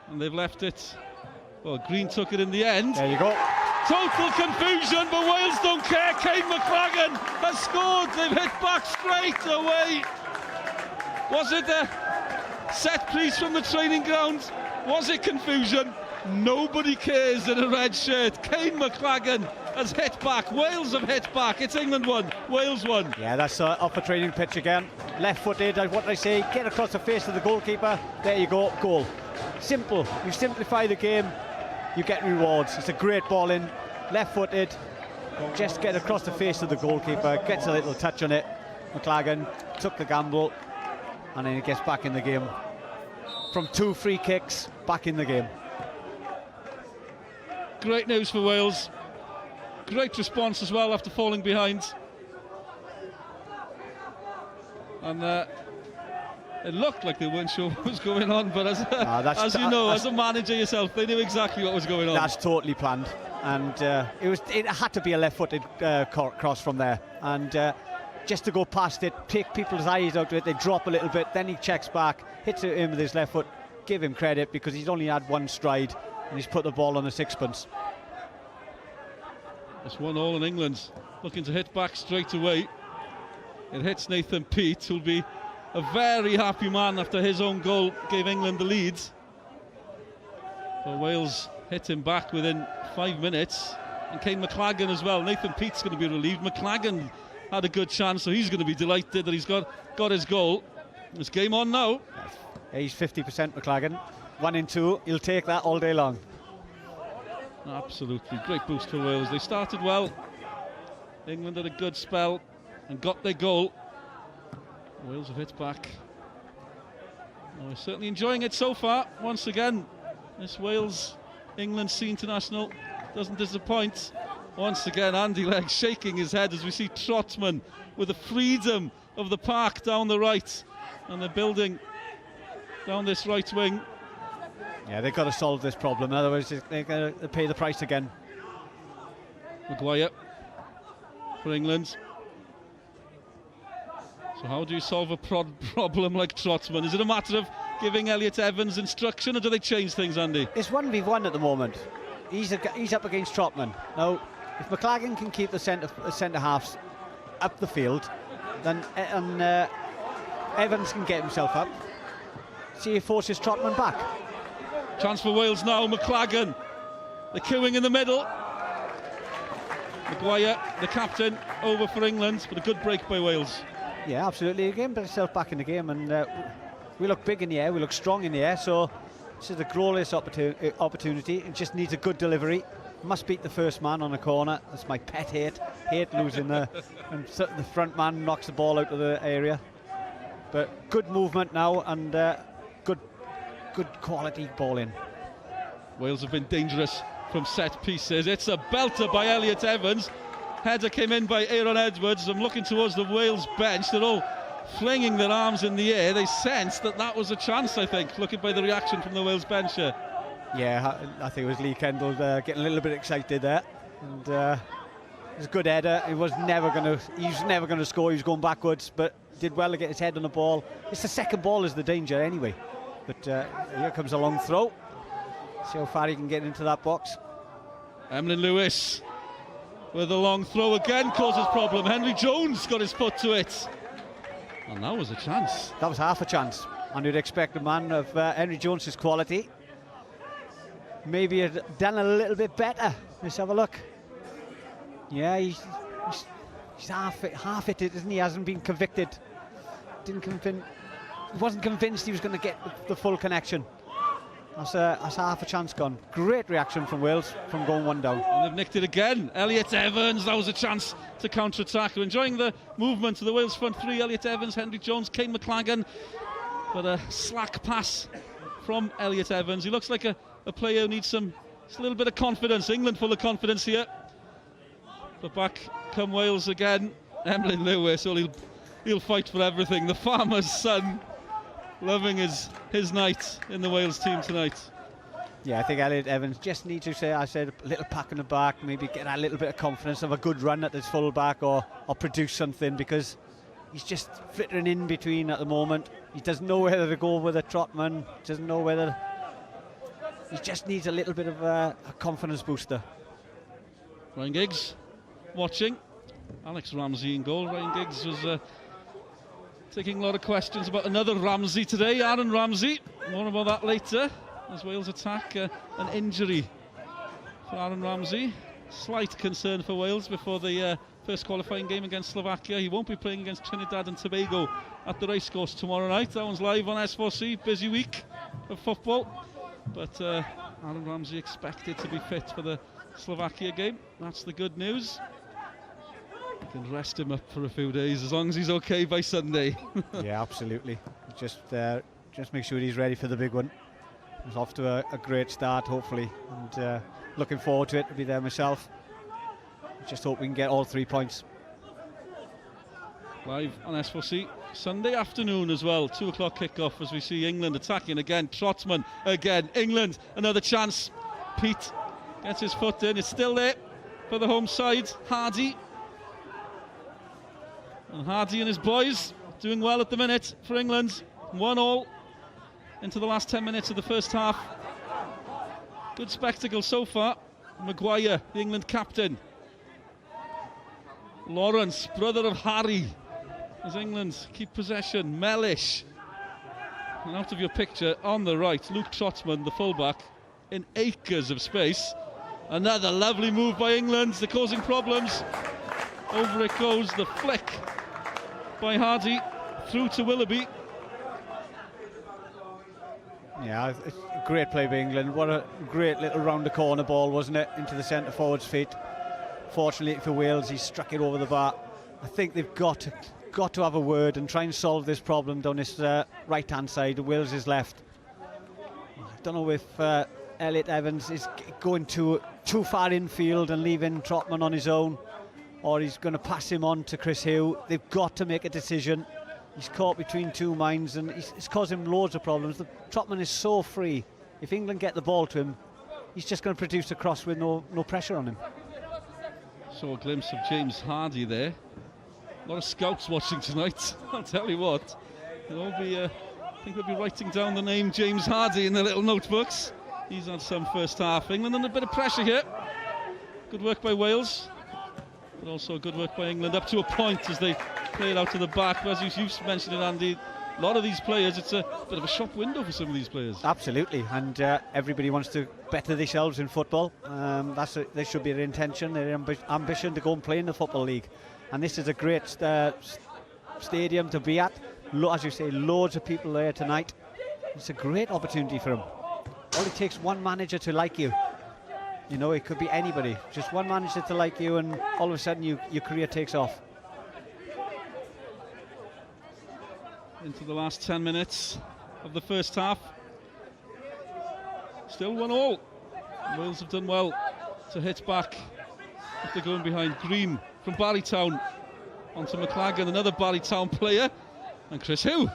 And they've left it. Well, Green took it in the end. There you go. Total confusion, but Wales don't care. Kane McLagan has scored. They've hit back straight away. Was it a set piece from the training ground? Was it confusion? Nobody cares in a red shirt. Kane McLagan has hit back. Wales have hit back. It's England 1, Wales 1. Yeah, that's off a training pitch again. Left-footed, what did I say? Get across the face of the goalkeeper. There you go, goal. Simple. You simplify the game, you get rewards. It's a great ball in, left-footed. Just get across the face of the goalkeeper. Gets a little touch on it. McLagan took the gamble, and then he gets back in the game. From 2 free kicks, back in the game. Great news for Wales. Great response as well after falling behind. And it looked like they weren't sure what was going on, but as you know, as a manager yourself, they knew exactly what was going on. That's totally planned, and it had to be a left-footed cross from there, and just to go past it, take people's eyes out of it, they drop a little bit, then he checks back, hits it in with his left foot. Give him credit because he's only had one stride and he's put the ball on a sixpence. It's 1-1 in England, looking to hit back straight away. It hits Nathan Peat, who'll be a very happy man after his own goal gave England the lead. But Wales hit him back within 5 minutes, and Kane McLagan as well. Nathan Peat's going to be relieved. McLagan had a good chance, so he's going to be delighted that he's got his goal. It's game on now. He's 50% McLagan, 1 in 2. He'll take that all day long. Absolutely, great boost for Wales. They started well. England had a good spell and got their goal. Wales have hit back. We're certainly enjoying it so far. Once again, this Wales-England C international doesn't disappoint. Once again, Andy Legg shaking his head as we see Trotman with the freedom of the park down the right, and they're building down this right wing. Yeah, they've got to solve this problem, otherwise they're going to pay the price again. Maguire for England. So how do you solve a problem like Trotman? Is it a matter of giving Elliot Evans instruction, or do they change things, Andy? It's 1v1 at the moment. He's up against Trotman. Now, if McLagan can keep the centre halves up the field, then Evans can get himself up. See if he forces Trotman back. Chance for Wales now, McLagan. The queuing in the middle. Maguire, the captain, over for England, but a good break by Wales. Yeah, absolutely. Again, put himself back in the game, and we look big in the air, we look strong in the air, so this is a glorious opportunity. It just needs a good delivery. Must beat the first man on a corner. That's my pet hate. Hate losing and the front man knocks the ball out of the area. But good movement now, and good quality ball in. Wales have been dangerous from set pieces. It's a belter by Elliot Evans. Header came in by Aaron Edwards. I'm looking towards the Wales bench. They're all flinging their arms in the air. They sensed that was a chance, I think, looking by the reaction from the Wales bench here. Yeah, I think it was Lee Kendall getting a little bit excited there. And it was a good header. He was never going to score. He was going backwards, but did well to get his head on the ball. It's the second ball is the danger anyway. But here comes a long throw. See how far he can get into that box. Emlyn Lewis with a long throw again causes problem. Henry Jones got his foot to it. And that was a chance. That was half a chance. And you'd expect a man of Henry Jones's quality maybe had done a little bit better. Let's have a look. Yeah, he's half hit it, isn't he? Hasn't been convicted. He wasn't convinced he was going to get the full connection. That's half a chance gone. Great reaction from Wales from going one down. And they've nicked it again. Elliot Evans, that was a chance to counter-attack. They're enjoying the movement of the Wales front three. Elliot Evans, Henry Jones, Kane McLagan. But a slack pass from Elliot Evans. He looks like a player who needs just a little bit of confidence. England full of confidence here. But back come Wales again. Emlyn Lewis, well, he'll fight for everything. The farmer's son, loving his night in the Wales team tonight. Yeah, I think Elliot Evans just needs to say, I said, a little pack in the back, maybe get a little bit of confidence, have a good run at his full back or produce something, because he's just flittering in between at the moment. He doesn't know whether to go with a Trotman, doesn't know whether... He just needs a little bit of a confidence booster. Ryan Giggs watching. Alex Ramsey in goal. Ryan Giggs was taking a lot of questions about another Ramsey today, Aaron Ramsey. More about that later as Wales attack. An injury for Aaron Ramsey. Slight concern for Wales before the first qualifying game against Slovakia. He won't be playing against Trinidad and Tobago at the racecourse tomorrow night. That one's live on S4C. Busy week of football. But Aaron Ramsey expected to be fit for the Slovakia game. That's the good news. You can rest him up for a few days as long as he's okay by Sunday. Yeah, absolutely. Just make sure he's ready for the big one. He's off to a great start, hopefully, and looking forward to it. To be there myself. Just hope we can get all 3 points. Live on S4C Sunday afternoon as well. 2 o'clock kickoff as we see England attacking again. Trotman again. England, another chance. Pete gets his foot in. It's still there for the home side. Hardy. And Hardy and his boys doing well at the minute for England. 1-1 into the last 10 minutes of the first half. Good spectacle so far. Maguire, the England captain. Lawrence, brother of Harry, as England keep possession. Mellish. And out of your picture on the right, Luke Trotman, the fullback, in acres of space. Another lovely move by England. They're causing problems. Over it goes, the flick by Hardy through to Willoughby. Yeah, it's a great play by England. What a great little round the corner ball, wasn't it? Into the centre forward's feet. Fortunately for Wales, he struck it over the bar. I think they've got to have a word and try and solve this problem down this right-hand side. Wales is left. I don't know if Elliot Evans is going too far infield and leaving Trotman on his own, or he's going to pass him on to Chris Hugh. They've got to make a decision. He's caught between two minds, and it's causing him loads of problems. Trotman is so free. If England get the ball to him, he's just going to produce a cross with no pressure on him. Saw a glimpse of James Hardy there. A lot of scouts watching tonight. I'll tell you what. They'll all be, I think they'll be writing down the name James Hardy in their little notebooks. He's had some first half. England under a bit of pressure here. Good work by Wales, but also good work by England up to a point as they play it out to the back. But as you've mentioned it, Andy, a lot of these players, it's a bit of a shop window for some of these players. Absolutely, and everybody wants to better themselves in football. They should be their intention, their ambition to go and play in the Football League. And this is a great stadium to be at. As you say, loads of people there tonight. It's a great opportunity for them. All it takes one manager to like you. You know, it could be anybody. Just one manager to like you, and all of a sudden your career takes off. Into the last 10 minutes of the first half. Still 1-1. Wales have done well to hit back after going behind. Green from Barrytown onto McLagan, another Barrytown player, and Chris Hough.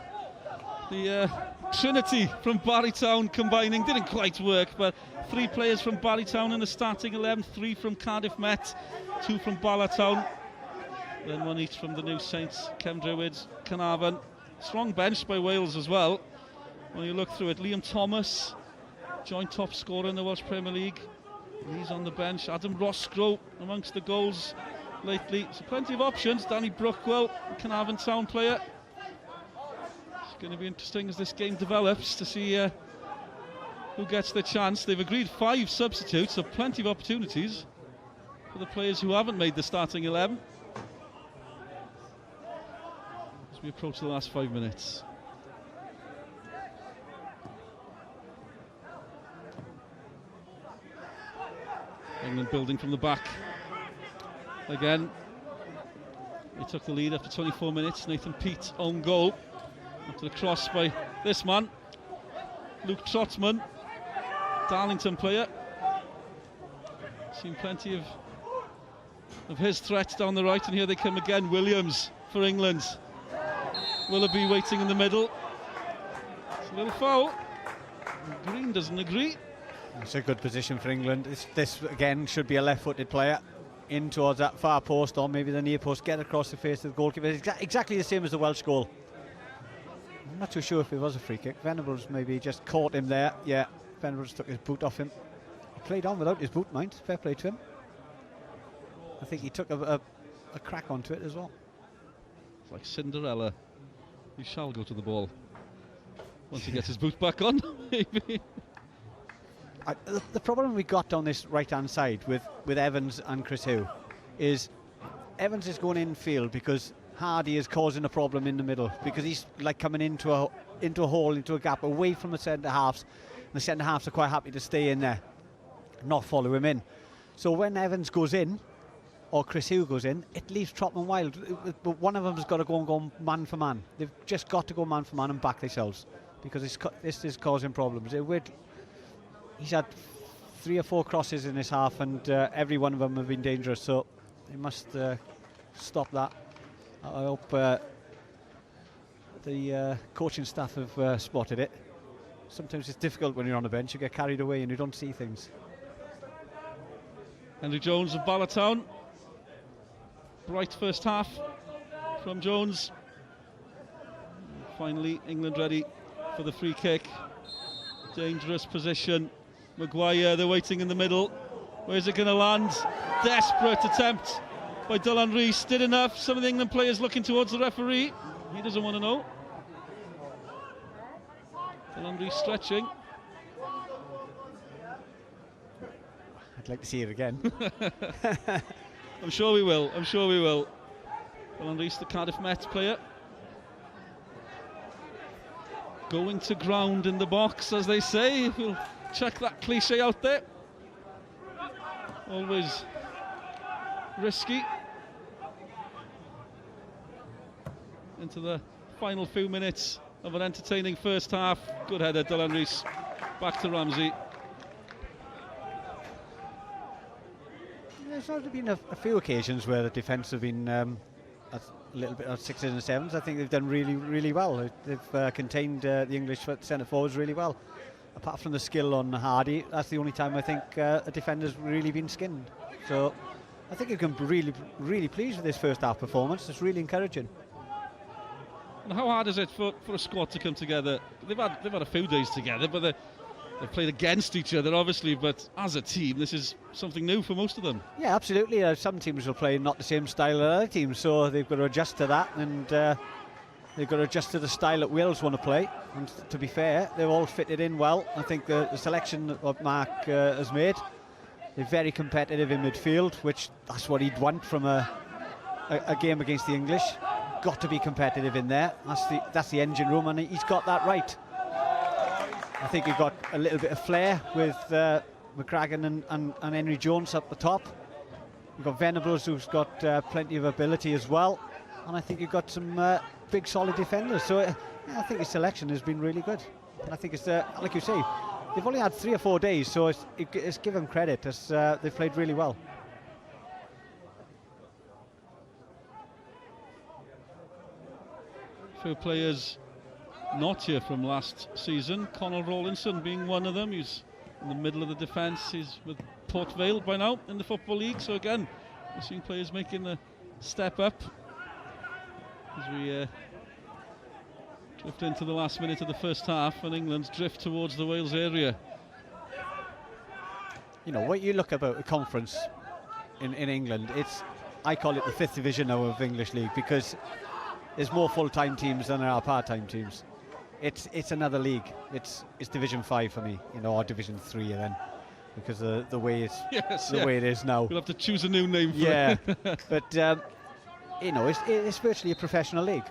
The Trinity from Barrytown combining didn't quite work, but 3 players from Barrytown in the starting 11, 3 from Cardiff Met, 2 from Ballartown, then 1 each from the New Saints, Cefn Druids, Carnarvon. Strong bench by Wales as well. When you look through it, Liam Thomas, joint top scorer in the Welsh Premier League. He's on the bench. Adam Roscoe amongst the goals lately. So plenty of options. Danny Brookwell, Carnarvon Town player. It's going to be interesting as this game develops to see who gets the chance. They've agreed 5 substitutes, so plenty of opportunities for the players who haven't made the starting 11. We approach the last 5 minutes. England building from the back again. They took the lead after 24 minutes. Nathan Peat own goal after the cross by this man, Luke Trotman, Darlington player. Seen plenty of his threats down the right, and here they come again. Williams for England. Willoughby waiting in the middle. It's a little foul. Green doesn't agree. It's a good position for England. This again should be a left-footed player in towards that far post, or maybe the near post, get across the face of the goalkeeper. Exactly the same as the Welsh goal. I'm not too sure if it was a free kick. Venables maybe just caught him there. Yeah, Venables took his boot off him. He played on without his boot, mind. Fair play to him. I think he took a crack onto it as well. It's like Cinderella. He shall go to the ball once he gets his boot back on, maybe. The problem we got down this right-hand side with Evans and Chris Hough is Evans is going in field because Hardy is causing a problem in the middle, because he's like coming into a hole, into a gap away from the centre halves, and the centre halves are quite happy to stay in there, not follow him in. So when Evans goes in, or Chris Hough goes in, it leaves Trotman wild. But one of them has got to go and go man for man. They've just got to go man for man and back themselves, because this is causing problems. He's had 3 or 4 crosses in this half, and every one of them have been dangerous. So they must stop that. I hope the coaching staff have spotted it. Sometimes it's difficult when you're on the bench. You get carried away and you don't see things. Henry Jones of Ballartown. Bright first half from Jones. Finally, England ready for the free kick. Dangerous position. Maguire, they're waiting in the middle. Where's it going to land? Desperate attempt by Dylan Rees. Did enough. Some of the England players looking towards the referee. He doesn't want to know. Dylan Rees stretching. I'd like to see it again. I'm sure we will. I'm sure we will. Dylan Rees, the Cardiff Met player. Going to ground in the box, as they say. We'll check that cliche out there. Always risky. Into the final few minutes of an entertaining first half. Good header, Dylan Rees. Back to Ramsey. There's already been a few occasions where the defence have been a little bit of 6s and 7s. I think they've done really, really well. They've contained the English centre forwards really well. Apart from the skill on Hardy, that's the only time I think a defender's really been skinned. So I think you can be really pleased with this first half performance. It's really encouraging. And how hard is it for a squad to come together? They've had a few days together, but they've played against each other, obviously. But as a team, this is something new for most of them. Yeah, absolutely. Some teams will play not the same style as other teams, so they've got to adjust to that, and they've got to adjust to the style that Wales want to play. And to be fair, they've all fitted in well. I think the selection that Mark has made, they're very competitive in midfield, which that's what he'd want from a game against the English. Got to be competitive in there. That's the engine room, and he's got that right. I think he got a little bit of flair with McCracken and Henry Jones up the top. You've got Venables, who's got plenty of ability as well, and I think you've got some big solid defenders. So yeah, I think his selection has been really good. And I think it's like you say, they've only had 3 or 4 days, so it's give them credit as they've played really well. Few players not here from last season. Conor Rawlinson being one of them. He's in the middle of the defence. He's with Port Vale by now in the Football League. So again, we're seeing players making a step up as we drift into the last minute of the first half, and England's drift towards the Wales area. You know, what you look about a conference in England, I call it the 5th division now of English League, because there's more full-time teams than there are part-time teams. It's another league. It's Division 5 for me, you know, or Division 3 then, because the way way it is now. We'll have to choose a new name for it. Yeah, but you know, it's virtually a professional league.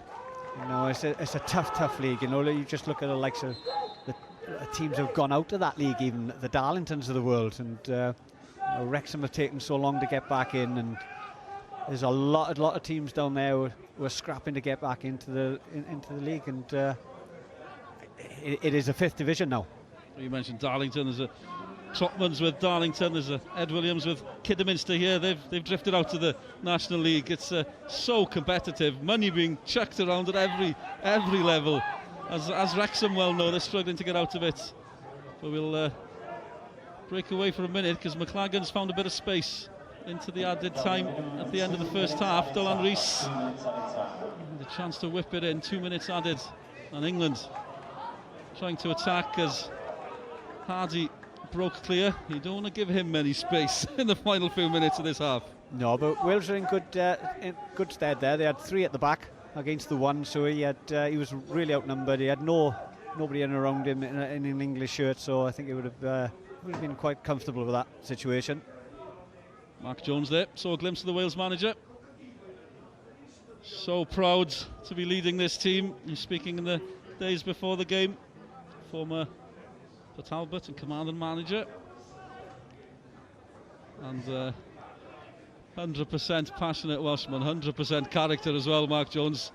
You know, it's a tough league. You know, you just look at the likes of the teams who've gone out of that league, even the Darlingtons of the world, and you know, Wrexham have taken so long to get back in, and there's a lot of teams down there who are scrapping to get back into the league, and it is a 5th division now. You mentioned Darlington. There's a Trotman's with Darlington. There's a Ed Williams with Kidderminster here. They've drifted out to the National League. It's so competitive. Money being chucked around at every level. As Wrexham well know, they're struggling to get out of it. But we'll break away for a minute, because McLagan's found a bit of space into the added time at the end of the first half. Dylan Rees, the chance to whip it in. 2 minutes added, and England trying to attack as Hardy broke clear. You don't want to give him many space in the final few minutes of this half. No, but Wales are in good stead there. They had 3 at the back against the 1, so he was really outnumbered. He had nobody in around him in an English shirt, so I think it would have been quite comfortable with that situation. Mark Jones there, saw a glimpse of the Wales manager. So proud to be leading this team. He's speaking in the days before the game. Former Port Talbot and commanding manager. And 100% passionate Welshman, 100% character as well, Mark Jones.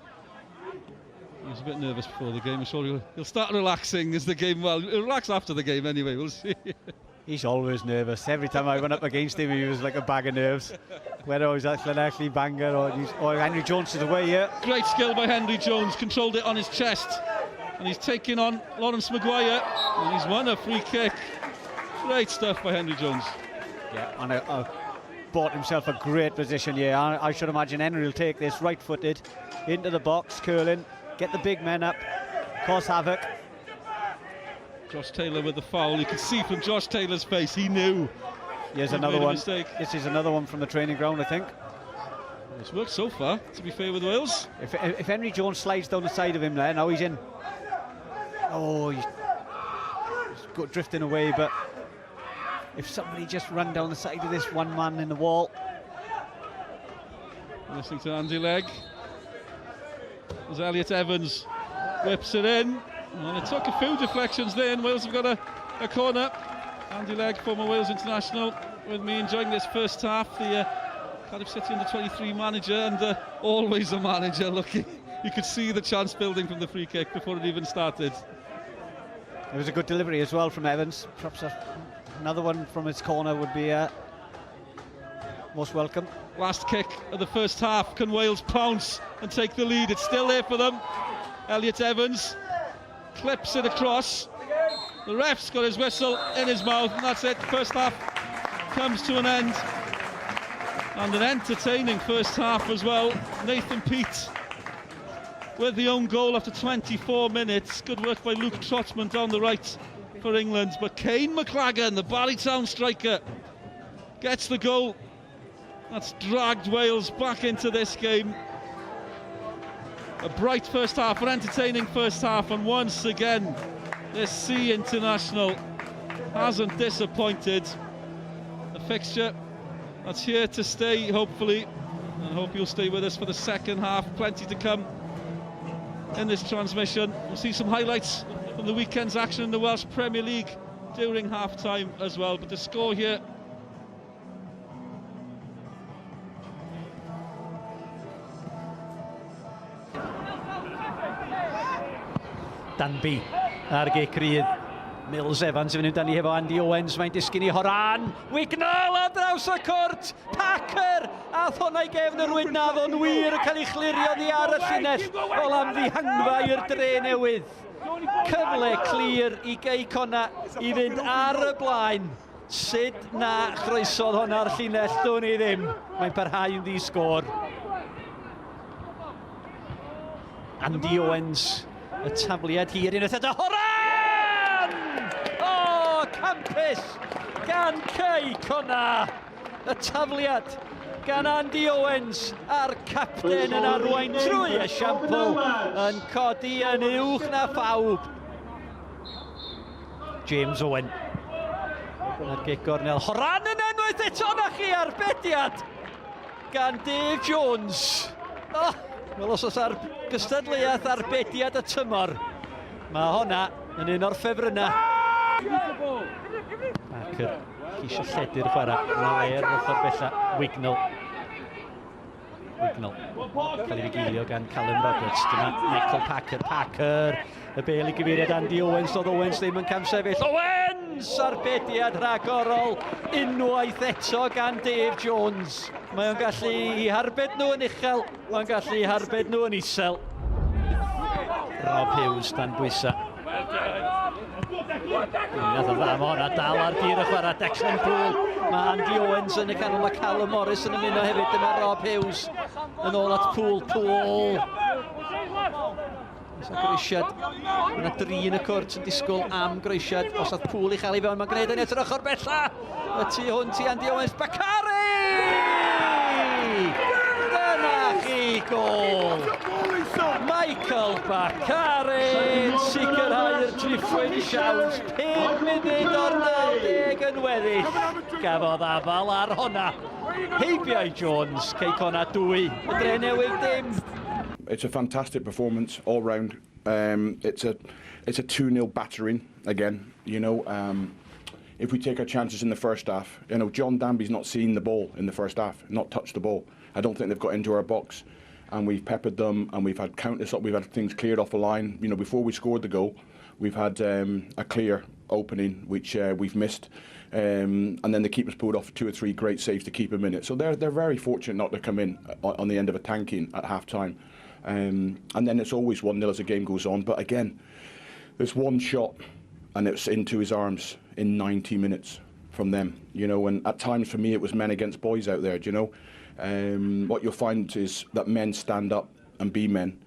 He was a bit nervous before the game. I'm sure he'll start relaxing as the game, well, he'll relax after the game anyway, we'll see. He's always nervous. Every time I went up against him, he was like a bag of nerves. Whether it was actually Bangor or Henry Jones is away here. Great skill by Henry Jones, controlled it on his chest. And he's taking on Lawrence Maguire, and he's won a free kick. Great stuff by Henry Jones. Yeah, and bought himself a great position here. I should imagine Henry will take this right-footed into the box, curling, get the big men up, cause havoc. Josh Taylor with the foul. You can see from Josh Taylor's face, he knew. Here's another one. This is another one from the training ground, I think. It's worked so far, to be fair with Wales. If Henry Jones slides down the side of him there, now he's in. Oh, he's drifting away, but if somebody just ran down the side of this one man in the wall. Listening to Andy Legg. As Elliot Evans whips it in. And it took a few deflections there, and Wales have got a corner. Andy Legg, former Wales international, with me enjoying this first half. The Cardiff City under-23 manager, and always a manager looking. You could see the chance building from the free kick before it even started. It was a good delivery as well from Evans. Perhaps another one from his corner would be most welcome. Last kick of the first half. Can Wales pounce and take the lead? It's still there for them. Elliot Evans clips it across. The ref's got his whistle in his mouth, and that's it. The first half comes to an end. And an entertaining first half as well. Nathan Peat with the own goal after 24 minutes. Good work by Luke Trotman down the right for England. But Kane McLagan, the Barrytown striker, gets the goal. That's dragged Wales back into this game. A bright first half, an entertaining first half, and once again, this Sea international hasn't disappointed. A fixture that's here to stay, hopefully, and I hope you'll stay with us for the second half. Plenty to come in this transmission. We'll see some highlights from the weekend's action in the Welsh Premier League during half-time as well. But the score here, Danby ar gei crydd. Mills Evans yn mynd amdani hefo Andy Owens, mae'n disgyn i Horan. Wignall ar draws y cwrt. Packer! Ath hwnna i gefn yr wyna, ddo'n wir yn cael ei chlirio ddi ar y llinell. Ol am ddihangfa i'r dre newydd. Cyfle clir i Gei Conna i fynd ar y blaen. Sud na chroesodd hwnna'r llinell, dwn i ddim. Mae'n parhau yn ddi-sgôr. Andy Owens, y tafliad hir un wrth edrych. Horan! O, campus gan Cei Conna. Y tafliad gan Andy Owens a'r capten yn arwain trwy y siampl yn codi yn uwch na phawb. James Owen. Ar gig gornel. Horan yn enwaith eto na chi arbediad gan Dave Jones. Oh, wel os oes ar gystadleuaeth arbediad y tymor, mae honna yn un o'r ffefrynnau. Packer cisio lledu'r chwarae. Na le'r wrth o'r bella. Wignall. Cael ei gilio gan Callum Roberts. Dyna Michael Packer. Packer. Y bel i gyfeiriad Andy Owens. Doedd Owens ddim yn camsefyll. Owens! Arbediad rhagorol. Unwaith eto gan Dave Jones. Mae o'n gallu i harbed nhw yn uchel. Mae'n gallu i harbed nhw yn isel. Rob Hughes dan bwysa. Nath o dda ma hwnna dal ar dir y chwarae. Declan Poole. Mae Andy Owens yn y canol. Mae Callum Morris yn ymuno hefyd. Dyma Rob Hughes yn ôl at Poole. Poole. Os yna groesiad. Mae yna 3 yn y cwrt yn disgwyl am groesiad. Os yna Poole i chael ei fewn. Mae'n gwneud yn edrych o'r bella. Y tu hwnt i Andy Owens. Bakary! Dyna chi gol! Michael Bakary yn sicrhau'r driffwyn siawns. 5 munud o'r 90 yn weddill. Gafodd afal ar honna. Heibiau Jones, Cei Conna 2. Y dre newydd dim. It's a fantastic performance all round. It's a 2-0 battering again. You know, if we take our chances in the first half, you know, John Danby's not seen the ball in the first half, not touched the ball. I don't think they've got into our box, and we've peppered them, and we've had counters up. We've had things cleared off the line. You know, before we scored the goal, we've had a clear opening which we've missed, and then the keeper's pulled off 2 or 3 great saves to keep him in it. So they're very fortunate not to come in on the end of a tanking at half time. And then it's always 1-0 as the game goes on. But again, there's one shot and it's into his arms in 90 minutes from them, you know, and at times for me it was men against boys out there, do you know. What you'll find is that men stand up and be men,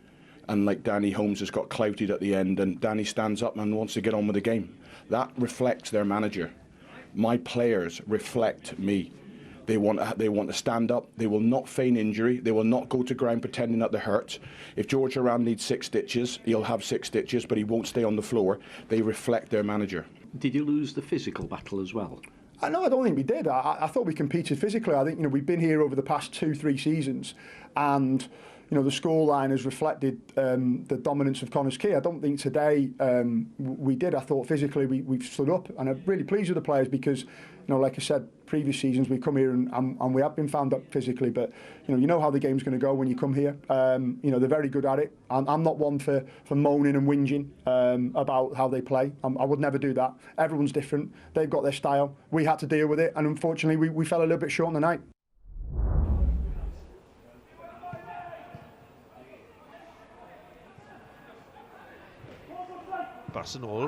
and like Danny Holmes has got clouted at the end, and Danny stands up and wants to get on with the game. That reflects their manager. My players reflect me. They want to stand up. They will not feign injury. They will not go to ground pretending that they're hurt. If George Horan needs 6 stitches, he'll have 6 stitches, but he won't stay on the floor. They reflect their manager. Did you lose the physical battle as well? No, I don't think we did. I thought we competed physically. I think, you know, we've been here over the past 2-3 seasons, and you know, the scoreline has reflected the dominance of Connah's Quay. I don't think today we did. I thought physically we've stood up, and I'm really pleased with the players because, you know, like I said, previous seasons we come here and we have been found up physically, but you know how the game's going to go when you come here. You know, they're very good at it. I'm not one for moaning and whinging about how they play. I would never do that. Everyone's different. They've got their style. We had to deal with it, and unfortunately we fell a little bit short on the night. Bas yn ôl.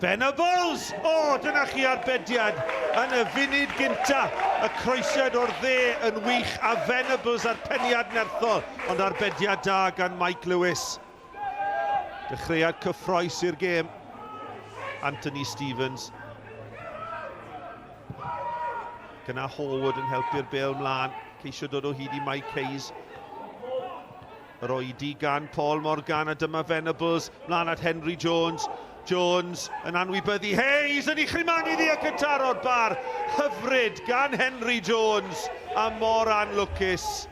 Venables! O, dyna chi arbediad yn y funud gynta. Y croesiad o'r dde yn wych a Venables ar peniad nerthol. Ond arbediad da gan Mike Lewis. Dechreuad cyffroes i'r gêm. Anthony Stevens. Gyna Hallwood yn helpu'r bêl mlaen. Ceisio dod o hyd i Mike Hayes. Yr oedi gan Paul Morgan a dyma Venables. Mlaen at Henry Jones. Jones yn anwybyddu. Hayes yn ei chrimani ddi ac yn taro'r bar. Hyfryd gan Henry Jones a mor anlwcus.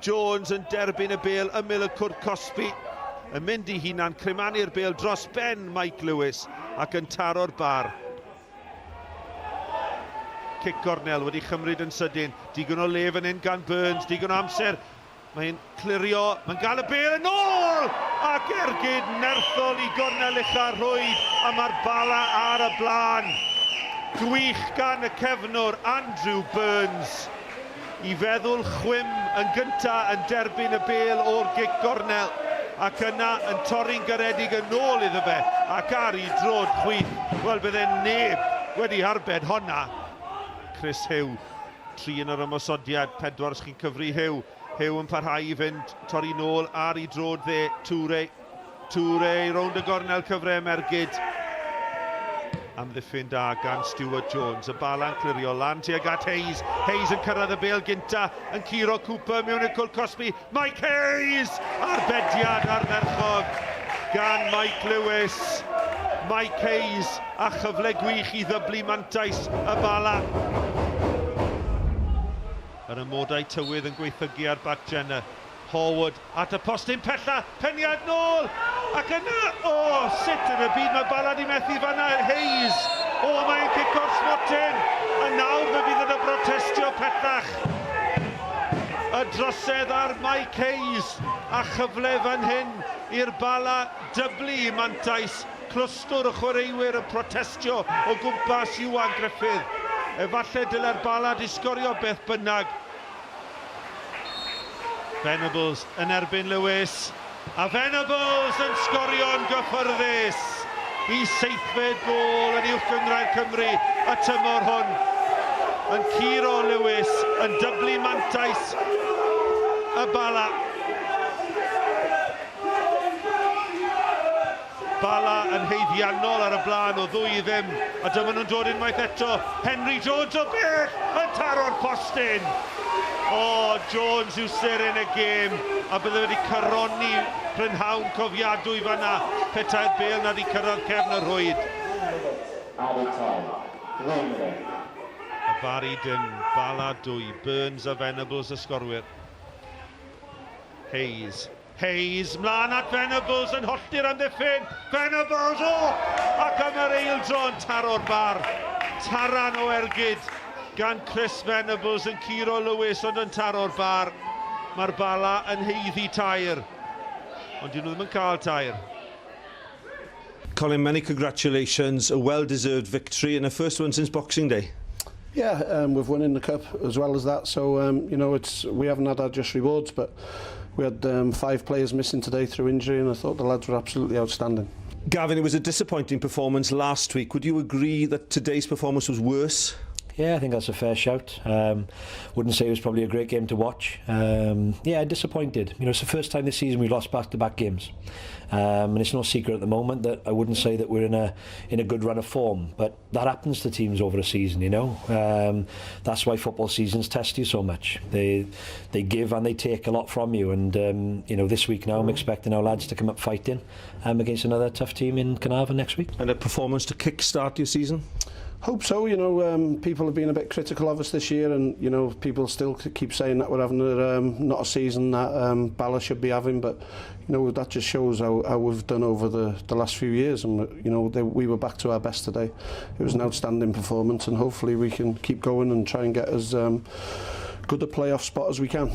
Jones yn derbyn y bêl, ymyl y cwrt Cosby. Yn mynd i hunan, crimanu'r bêl dros ben Mike Lewis ac yn taro'r bar. Cic gornel wedi chymryd yn sydyn. Digon o lef yn un gan Burns, digon o amser. Mae'n clirio, mae'n gael y bêl yn ôl! Ac ergyd nerthol i gornel ucha Rhwyd, a mae'r bala ar y blaen. Gwych gan y cefnwr Andrew Burns. I feddwl chwym yn gynta yn derbyn y bêl o'r gic gornel. Ac yna yn torri'n garedig yn ôl iddo fe. Ac ar I drod chwith. Wel, bydde neb wedi harbed honna. Chris Hyw, 3 yn yr ymosodiad, 4 os chi'n cyfri Hyw. Hyw yn parhau I fynd, torri nôl ar I drod dde, Toure. Toure rownd y gornel cyfre mergyd. Amddiffyn da gan Stuart Jones. Y bala'n clirio lan tuag at Hayes. Hayes yn cyrraedd y bêl gynta, yn curo Cooper mewn i'r cwlt Cosby. Mike Hayes! Arbediad ar nerchog gan Mike Lewis. Mike Hayes a chyfle gwych I ddyblu mantais y bala. Yr ymodau tywydd yn gweithygu ar back Jenner. Hallwood at y postyn pella, peniad nôl! Ac yna, sut yn y byd mae bala di methu fanna, Hayes! Mae'n cic o'r smotin! A nawr fe fydd yn y brotestio pellach. Y drosedd ar Mike Hayes, a chyfle fan hyn i'r bala dyblu I mantais. Clwstwr y chwaraewyr yn protestio o gwmpas Iwan Griffith. Efallai dyle'r bala disgorio beth bynnag. Venables yn erbyn Lewis. A Venables yn sgorio'n gyffyrddus. I 7fed gôl yn uwch gyngrair Cymru y tymor hwn. Yn curo Lewis, yn dyblu mantais y bala. Bala yn heiddiannol ar y blaen o 2-0. A dyma nhw'n dod unwaith eto. Henry Jones o bell yn taro'r postyn. Jones yw seren y gêm. A bydde wedi cyrroni prynhawn cofiadwy fanna. Petai'r bêl na di cyrraedd cefn y Rhwyd. Y bari dim, bala 2. Burns a Venables y sgorwyr. Hayes. Hayes, mlaen at Venables yn hollti'r amddiffyn. Venables, ac am yr eildron taro'r bar. Taran o ergyd gan Chris Venables yn curo Lewis ond yn taro'r bar. Mae'r bala yn heiddi tair. Ond dyn nhw ddim yn cael tair. Colin, many congratulations. A well-deserved victory and a first one since Boxing Day. Yeah, we've won in the cup as well as that, so you know, we haven't had our just rewards, but we had 5 players missing today through injury, and I thought the lads were absolutely outstanding. Gavin, it was a disappointing performance last week. Would you agree that today's performance was worse? Yeah, I think that's a fair shout. Wouldn't say it was probably a great game to watch. Yeah, disappointed. You know, it's the first time this season we've lost back-to-back games. And it's no secret at the moment that I wouldn't say that we're in a good run of form, but that happens to teams over a season, you know. That's why football seasons test you so much. They give and they take a lot from you, and you know, this week now I'm expecting our lads to come up fighting against another tough team in Carnarvon next week. And a performance to kick-start your season? Hope so. You know, people have been a bit critical of us this year, and you know, people still keep saying that we're having not a season that Bala should be having, but you know, that just shows how we've done over the last few years, and you know, we were back to our best today. It was an outstanding performance, and hopefully we can keep going and try and get as good a playoff spot as we can.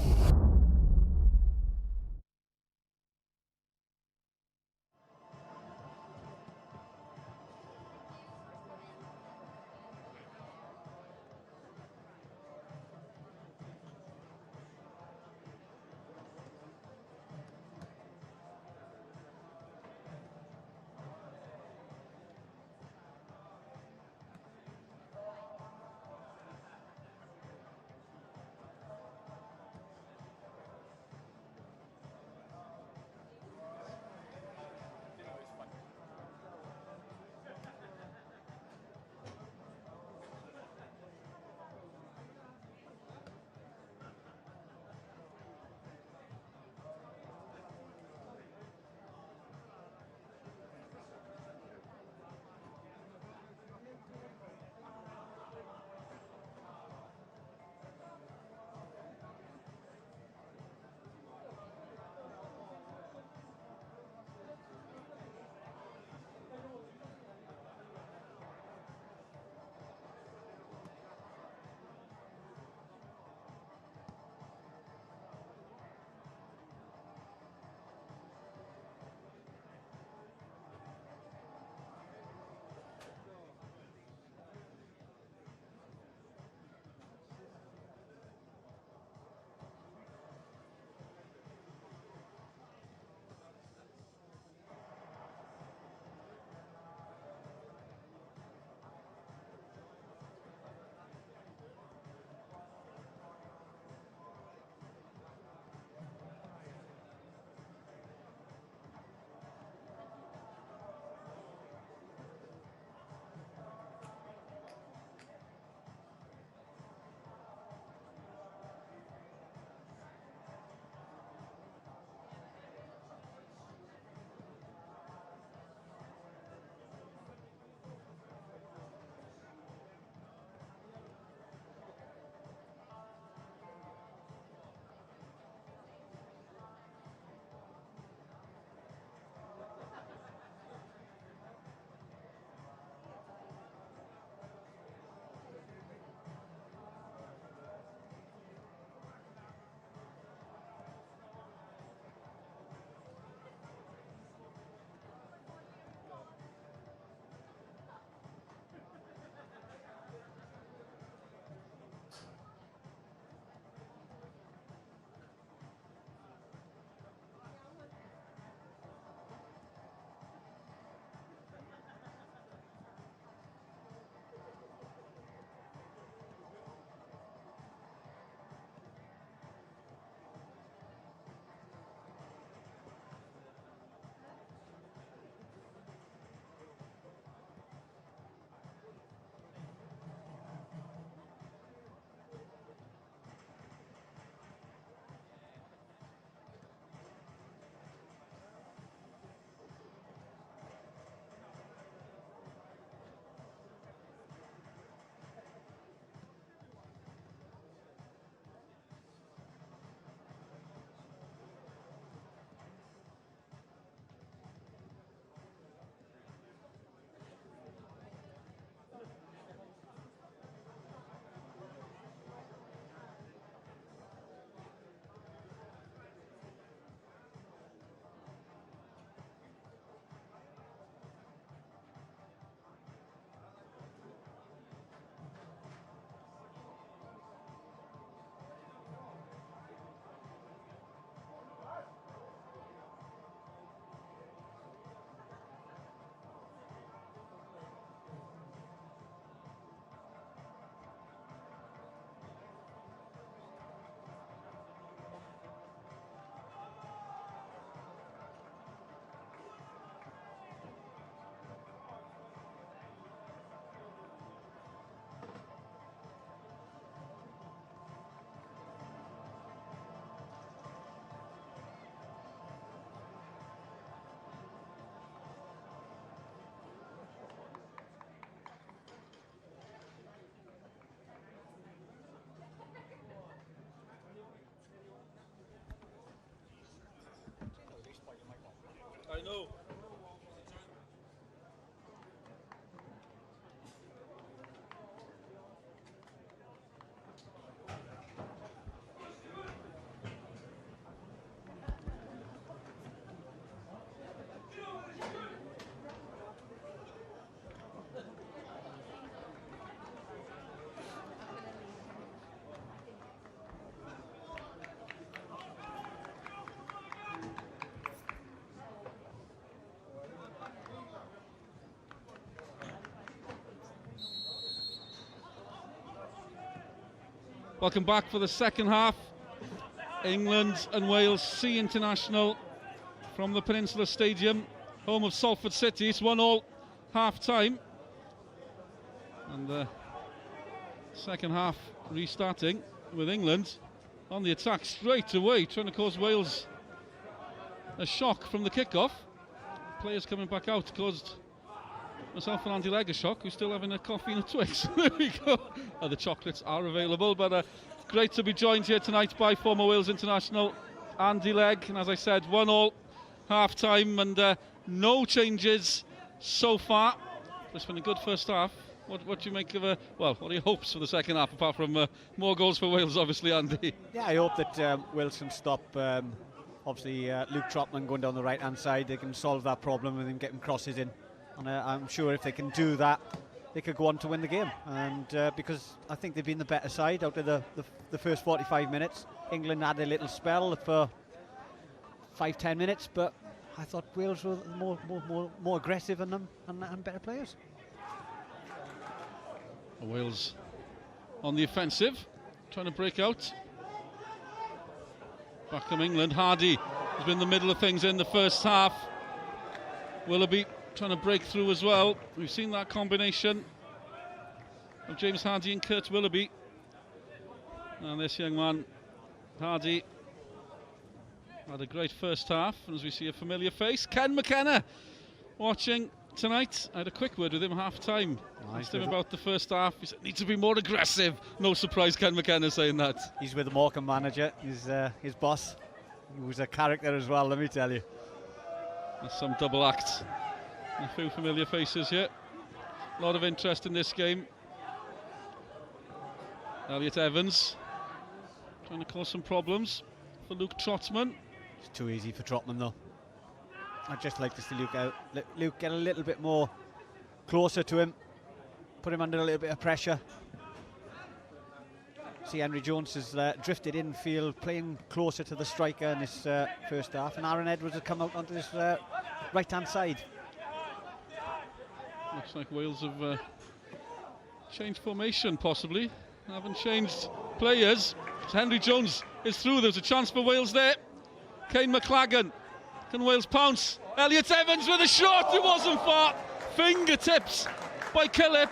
Welcome back for the second half. England and Wales C International from the Peninsula Stadium, home of Salford City. It's 1-1 half-time. And the second half restarting with England on the attack straight away, trying to cause Wales a shock from the kick-off. Players coming back out caused myself and Andy Legg a shock, who's still having a coffee and a Twix. There we go. The chocolates are available, but great to be joined here tonight by former Wales international Andy Legg. And as I said, 1-1 half-time and no changes so far. It's been a good first half. What do you make of what are your hopes for the second half, apart from more goals for Wales, obviously, Andy? Yeah, I hope that Wales can stop, obviously, Luke Trotman going down the right-hand side. They can solve that problem with him getting crosses in. And I'm sure if they can do that, they could go on to win the game. And because I think they've been the better side out of the first 45 minutes. England had a little spell for 5-10 minutes, but I thought Wales were more aggressive in them and better players. Wales on the offensive, trying to break out. Back from England, Hardy has been in the middle of things in the first half. Willoughby trying to break through as well. We've seen that combination of James Hardy and Kurt Willoughby. And this young man, Hardy, had a great first half, and as we see a familiar face, Ken McKenna watching tonight. I had a quick word with him half-time. Asked him about the first half. He said, need to be more aggressive. No surprise Ken McKenna saying that. He's with the Morecambe manager, his boss. He was a character as well, let me tell you. There's some double acts. A few familiar faces here. A lot of interest in this game. Elliot Evans trying to cause some problems for Luke Trotman. It's too easy for Trotman though. I'd just like to see Luke get a little bit more closer to him, put him under a little bit of pressure. See, Henry Jones has drifted infield, playing closer to the striker in this first half, and Aaron Edwards has come out onto this right-hand side. Looks like Wales have changed formation, possibly. Haven't changed players. Henry Jones is through. There's a chance for Wales there. Kane McLagan. Can Wales pounce? Elliot Evans with a shot. It wasn't far. Fingertips by Killip.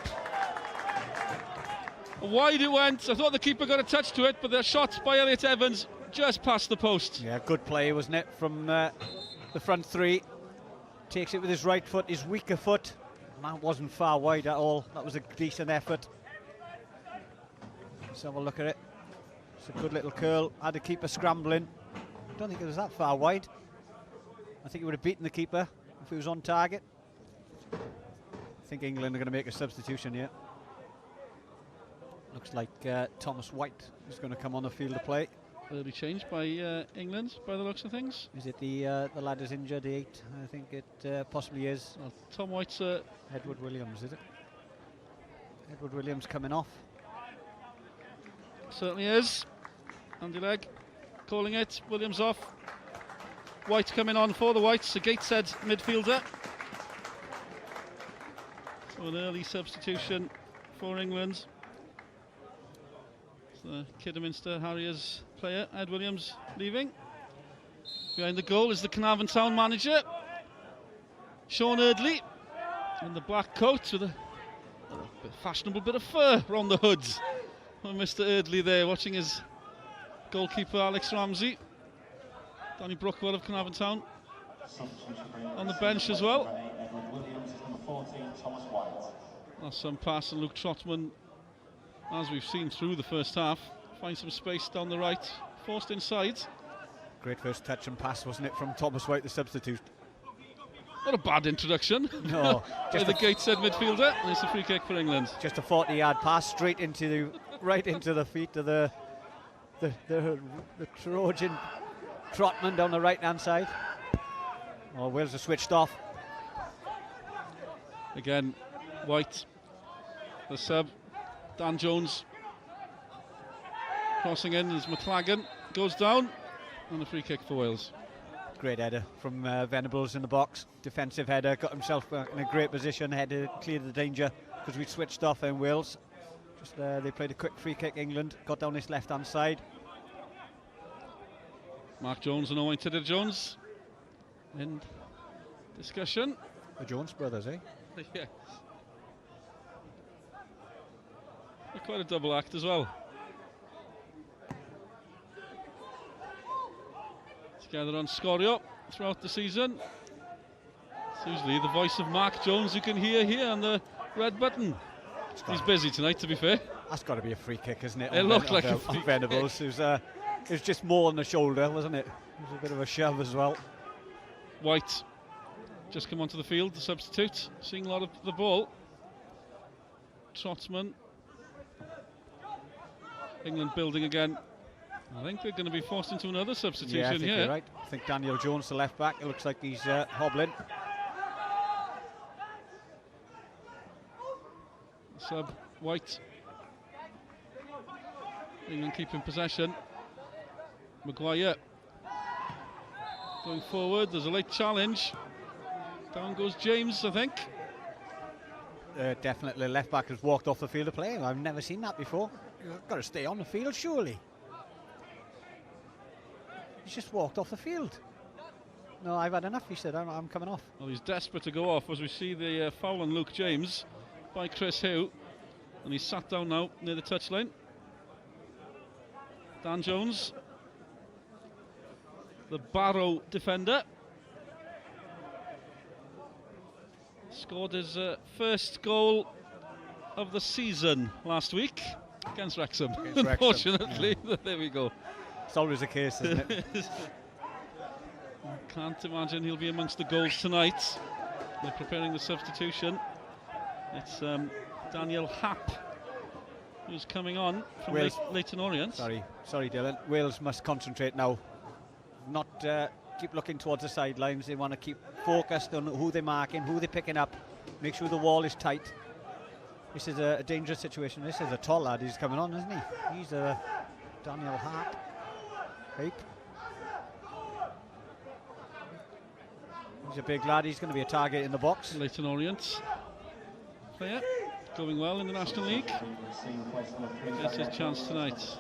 Wide it went. I thought the keeper got a touch to it, but the shot by Elliot Evans just past the post. Yeah, good play, wasn't it, from the front three. Takes it with his right foot, his weaker foot. That wasn't far wide at all. That was a decent effort. Let's have a look at it. It's a good little curl. Had the keeper scrambling. I don't think it was that far wide. I think he would have beaten the keeper if he was on target. I think England are going to make a substitution here. Looks like Thomas White is going to come on the field to play. Early change by England, by the looks of things. Is it the lad is injured, the 8? I think it possibly is. Well, Tom White's... Edward Williams, is it? Edward Williams coming off. Certainly is. Andy Legg calling it. Williams off. White coming on for the Whites, a Gateshead midfielder. So an early substitution for England. The Kidderminster Harriers player, Ed Williams, leaving. Behind the goal is the Carnarvon Town manager, Sean Eardley, in the black coat with a fashionable bit of fur on the hoods. Oh, Mr. Eardley there, watching his goalkeeper Alex Ramsey. Danny Brookwell of Carnarvon Town on the bench as well. That's some pass, and Luke Trotman, as we've seen through the first half, finds some space down the right, forced inside. Great first touch and pass, wasn't it, from Thomas White, the substitute? Not a bad introduction. No, just the Gateshead midfielder. And it's a free kick for England. Just a 40-yard pass straight into right into the feet of the Trojan Trotman down the right-hand side. Oh, Wales are switched off. Again, White, the sub. Dan Jones crossing in as McLagan goes down, and a free kick for Wales. Great header from Venables in the box. Defensive header, got himself in a great position, headed, cleared the danger because we switched off in Wales. Just they played a quick free kick. England got down this left-hand side. Mark Jones and Owen Tudor-Jones in discussion. The Jones brothers, eh? Yes. They're quite a double act as well. Together on Scorio throughout the season. It's usually the voice of Mark Jones you can hear here on the red button. He's busy tonight, to be fair. That's got to be a free kick, isn't it? It looked like a free Venables. It was just more on the shoulder, wasn't it? It was a bit of a shove as well. White just come onto the field, the substitute, seeing a lot of the ball. Trotsman. England building again. I think they're going to be forced into another substitution yeah, I think here. you're right. I think Daniel Jones, the left back, it looks like he's hobbling. Sub White. England keeping possession. Maguire going forward. There's a late challenge. Down goes James, I think. Definitely, left back has walked off the field of play. I've never seen that before. You've got to stay on the field, surely. He's just walked off the field. No, I've had enough, he said. I'm coming off. Well, he's desperate to go off as we see the foul on Luke James by Chris Howe. And he's sat down now near the touchline. Dan Jones, the Barrow defender, scored his first goal of the season last week against Wrexham. Unfortunately, yeah. There we go. It's always the case, isn't it? Can't imagine he'll be amongst the goals tonight. They're preparing the substitution. It's Daniel Happ who's coming on from Leyton Orient. Sorry, Dylan. Wales must concentrate now. Not keep looking towards the sidelines. They want to keep focused on who they're marking, who they're picking up. Make sure the wall is tight. This is a dangerous situation. This is a tall lad who's coming on, isn't he? He's Daniel Happ. He's a big lad. He's going to be a target in the box. Leyton Orient player going well in the National League. Gets his chance tonight.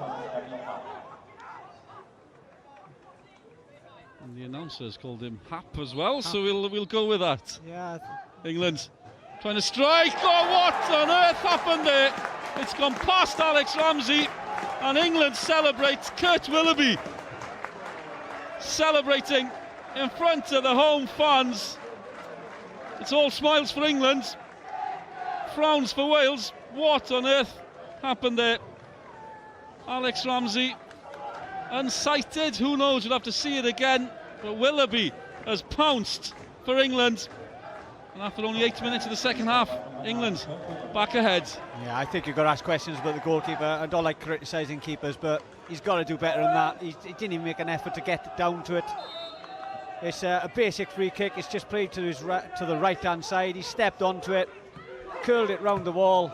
And the announcers called him Hap as well, so we'll go with that. Yeah. England trying to strike. Oh, what on earth happened there? It's gone past Alex Ramsey, and England celebrates. Kurt Willoughby celebrating in front of the home fans. It's all smiles for England, frowns for Wales. What on earth happened there? Alex Ramsey unsighted, who knows, you'll have to see it again, but Willoughby has pounced for England, and after only 8 minutes of the second half, England back ahead. Yeah, I think you've got to ask questions about the goalkeeper. I don't like criticising keepers, but he's got to do better than that. He didn't even make an effort to get down to it. It's a basic free kick. It's just played to the right hand side. He stepped onto it, curled it round the wall.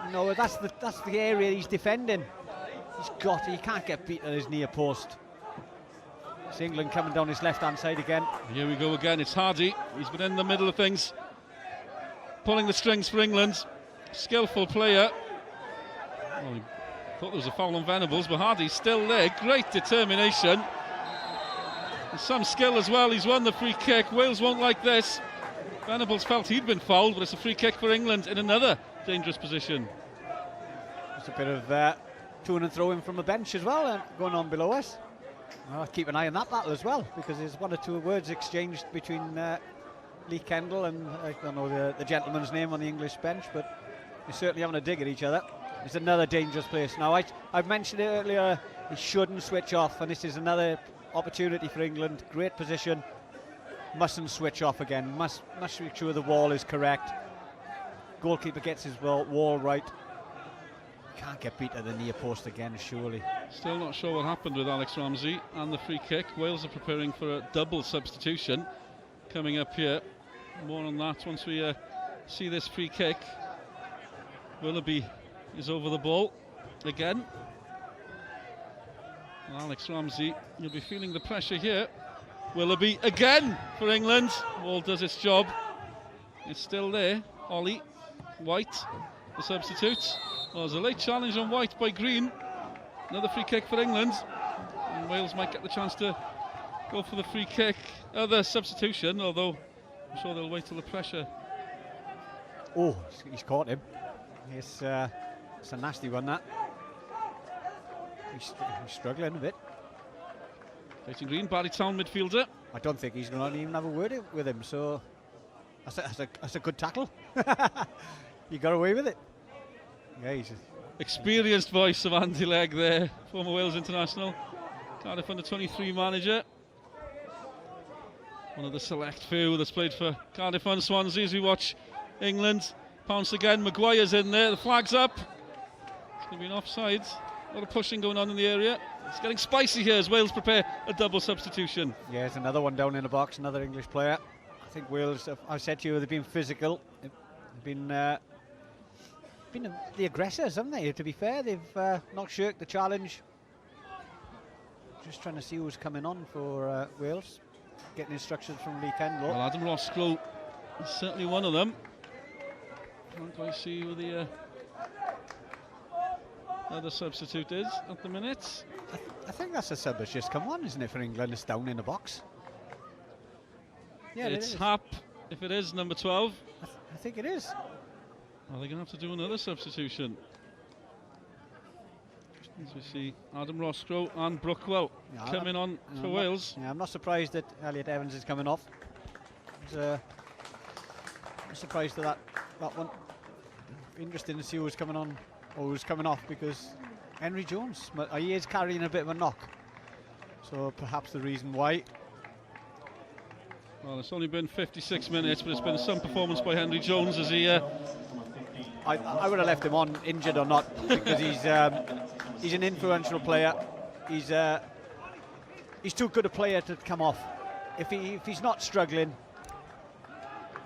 You know, that's the area he's defending. He can't get beat at his near post. It's England coming down his left hand side again. Here we go again. It's Hardy. He's been in the middle of things, pulling the strings for England. Skillful player. Well, he thought there was a foul on Venables, but Hardy's still there. Great determination. And some skill as well. He's won the free kick. Wales won't like this. Venables felt he'd been fouled, but it's a free kick for England in another dangerous position. It's a bit of to and throw in from the bench as well, going on below us. I'll keep an eye on that battle as well, because there's one or two words exchanged between Lee Kendall and I don't know the gentleman's name on the English bench, but they're certainly having a dig at each other. It's another dangerous place. Now, I've mentioned it earlier, he shouldn't switch off, and this is another opportunity for England. Great position. Mustn't switch off again. Must make sure the wall is correct. Goalkeeper gets his wall right. Can't get beat at the near post again, surely. Still not sure what happened with Alex Ramsey and the free kick. Wales are preparing for a double substitution coming up here. More on that once we see this free kick. Willoughby is over the ball again. And Alex Ramsey, you'll be feeling the pressure here. Willoughby again for England. Ball does its job. It's still there. Ollie, White, the substitutes. Well, there's a late challenge on White by Green. Another free kick for England. And Wales might get the chance to go for the free kick. The substitution, although I'm sure they'll wait till the pressure. Oh, he's caught him. It's a nasty one, that. He's struggling a bit. Facing Green, Barry Town midfielder. I don't think he's going to even have a word with him, so that's a good tackle. He got away with it. Yeah, he's Experienced voice of Andy Legg there, former Wales international, Cardiff under-23 manager. One of the select few that's played for Cardiff and Swansea as we watch England pounce again. Maguire's in there, the flag's up. It's going to be an offside. A lot of pushing going on in the area. It's getting spicy here as Wales prepare a double substitution. Yeah, there's another one down in the box, another English player. I think Wales, I've said to you, they've been physical. They've been the aggressors, haven't they? To be fair, they've not shirked the challenge. Just trying to see who's coming on for Wales. Getting instructions from Lee Kendall. Well, Adam Roscoe is certainly one of them. Can't quite see who the other substitute is at the minute. I think that's a sub that's just come on, isn't it, for England? It's down in the box. Yeah, it's Hap, if it is, number 12. I think it is. Are they going to have to do another substitution? As we see Adam Roscoe and Brookwell coming on for Wales. I'm not surprised that Elliot Evans is coming off. I'm surprised at that one. Interesting to see who's coming on or who's coming off, because Henry Jones, he is carrying a bit of a knock. So perhaps the reason why. Well, it's only been 56 minutes, but it's been some performance by Henry Jones as he... I would have left him on, injured or not, because he's an influential player. He's too good a player to come off. If he's not struggling,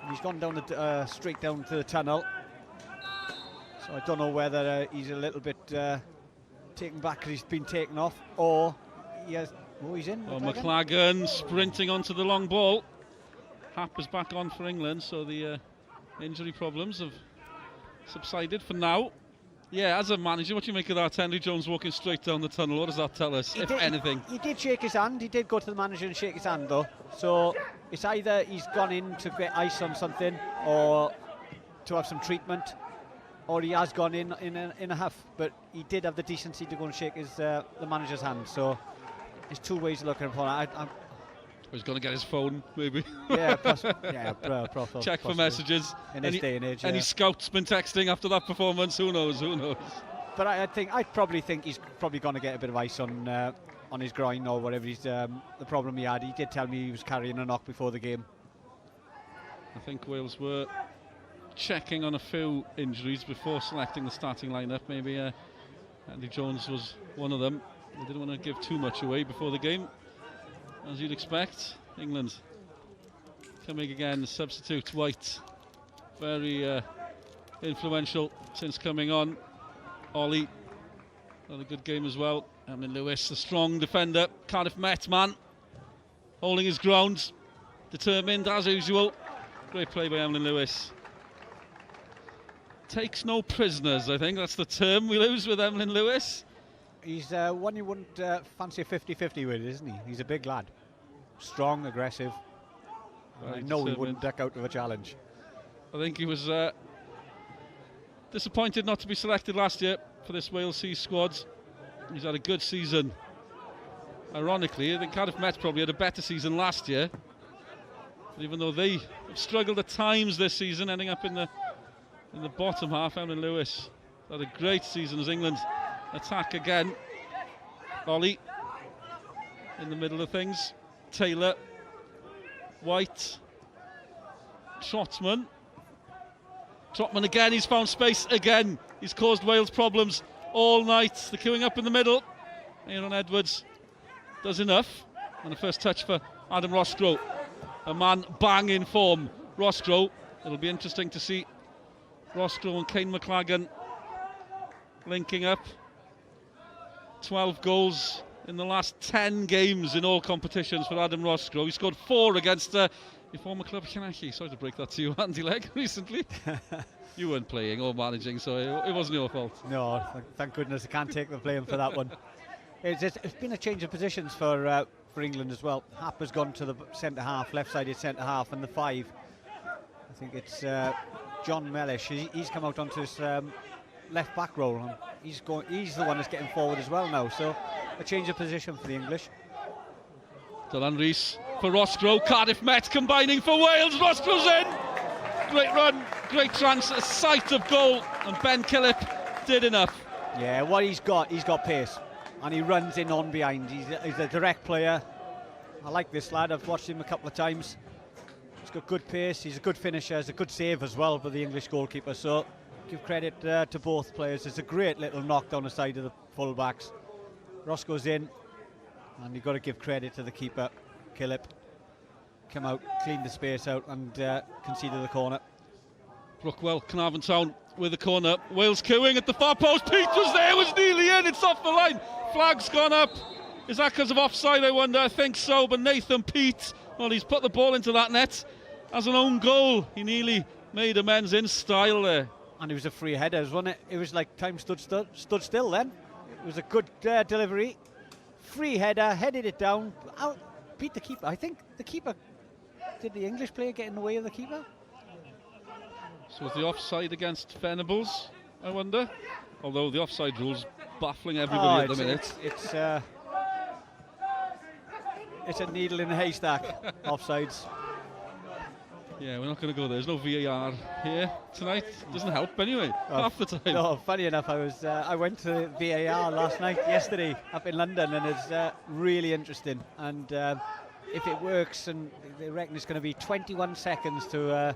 he's gone down straight down to the tunnel. So I don't know whether he's a little bit taken back because he's been taken off, or he has. Oh, he's in. McLagan sprinting onto the long ball. Hap is back on for England, so the injury problems have subsided for now. Yeah, as a manager, what do you make of that? Henry Jones walking straight down the tunnel. What does that tell us, if anything? He did shake his hand. He did go to the manager and shake his hand, though. So it's either he's gone in to get ice on something, or to have some treatment, or he has gone in a huff. But he did have the decency to go and shake the manager's hand. So there's two ways of looking upon it. He's going to get his phone, maybe. Yeah, check for messages. In this day and age, any scouts been texting after that performance? Who knows? Who knows? But I'd probably think he's probably going to get a bit of ice on his groin or whatever the problem he had. He did tell me he was carrying a knock before the game. I think Wales were checking on a few injuries before selecting the starting lineup. Maybe Andy Jones was one of them. They didn't want to give too much away before the game, as you'd expect. England coming again, substitute White, very influential since coming on. Ollie, another good game as well. Emlyn Lewis, the strong defender, Cardiff Met man, holding his ground, determined as usual. Great play by Emlyn Lewis. Takes no prisoners, I think that's the term we use with Emlyn Lewis. He's one you wouldn't fancy a 50-50 with, isn't he? He's a big lad. Strong, aggressive. I know he wouldn't duck out of a challenge. I think he was disappointed not to be selected last year for this Wales C squad. He's had a good season. Ironically, I think Cardiff Met probably had a better season last year. But even though they have struggled at times this season, ending up in the bottom half, Emlyn Lewis had a great season as England attack again. Ollie in the middle of things. Taylor, White, Trotman again, he's found space again. He's caused Wales problems all night. The queuing up in the middle. Aaron Edwards does enough. And the first touch for Adam Roscoe. A man bang in form. Roscoe, it'll be interesting to see Roscoe and Kane McLagan linking up. 12 goals in the last 10 games in all competitions for Adam Roscoe. He scored 4 against your former club, Llanelli. Sorry to break that to you, Andy Legg, recently. You weren't playing or managing, so it wasn't your fault. No, thank goodness I can't take the blame for that one. It's been a change of positions for England as well. Hap has gone to the centre half, left-sided centre half, and the 5. I think it's John Mellish. He's come out onto his left back role, and he's the one that's getting forward as well now. So a change of position for the English. Dylan Rees for Roscoe. Cardiff Met combining for Wales. Roscoe's in. Great run, great chance, a sight of goal, and Ben Killip did enough. Yeah, what he's got pace, and he runs in on behind. He's a direct player. I like this lad. I've watched him a couple of times. He's got good pace. He's a good finisher. He's a good save as well for the English goalkeeper. So give credit to both players. It's a great little knock down the side of the full-backs. Roscoe's in, and you've got to give credit to the keeper, Killip. Come out, cleaned the space out, and conceded the corner. Brookwell, Carnarvon Town with the corner. Wales queuing at the far post. Pete was there, was nearly in. It's off the line. Flag's gone up. Is that because of offside, I wonder? I think so, but Nathan Pete, well, he's put the ball into that net as an own goal. He nearly made amends in style there. And it was a free header, wasn't it? It was like time stood still then. It was a good delivery. Free header, headed it down. Out, beat the keeper. I think the keeper... Did the English player get in the way of the keeper? So is the offside against Venables, I wonder? Although the offside rule's baffling everybody at the minute. It's a needle in a haystack, offsides. Yeah, we're not going to go there. There's no VAR here tonight. Doesn't help anyway, half the time. No, funny enough, I went to VAR yesterday up in London, and it's really interesting. And if it works, and they reckon it's going to be 21 seconds to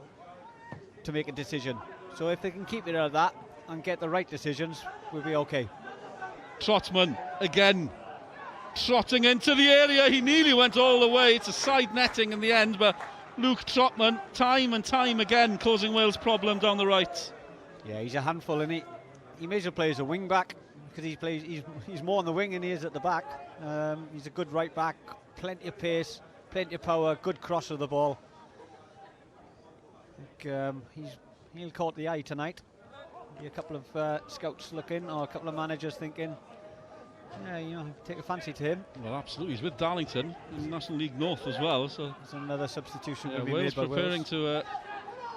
make a decision. So if they can keep it at that and get the right decisions, we'll be okay. Trotman again, trotting into the area. He nearly went all the way. It's a side netting in the end, but Luke Trotman, time and time again, causing Wales problem down the right. Yeah, he's a handful, and he may as well play as a wing back, because he's more on the wing than he is at the back. He's a good right back, plenty of pace, plenty of power, good cross of the ball. I think he'll caught the eye tonight. Be a couple of scouts looking, or a couple of managers thinking, yeah, take a fancy to him. Well, absolutely. He's with Darlington in National League North as well. So there's another substitution. Yeah, will be Wales made by preparing Wales. to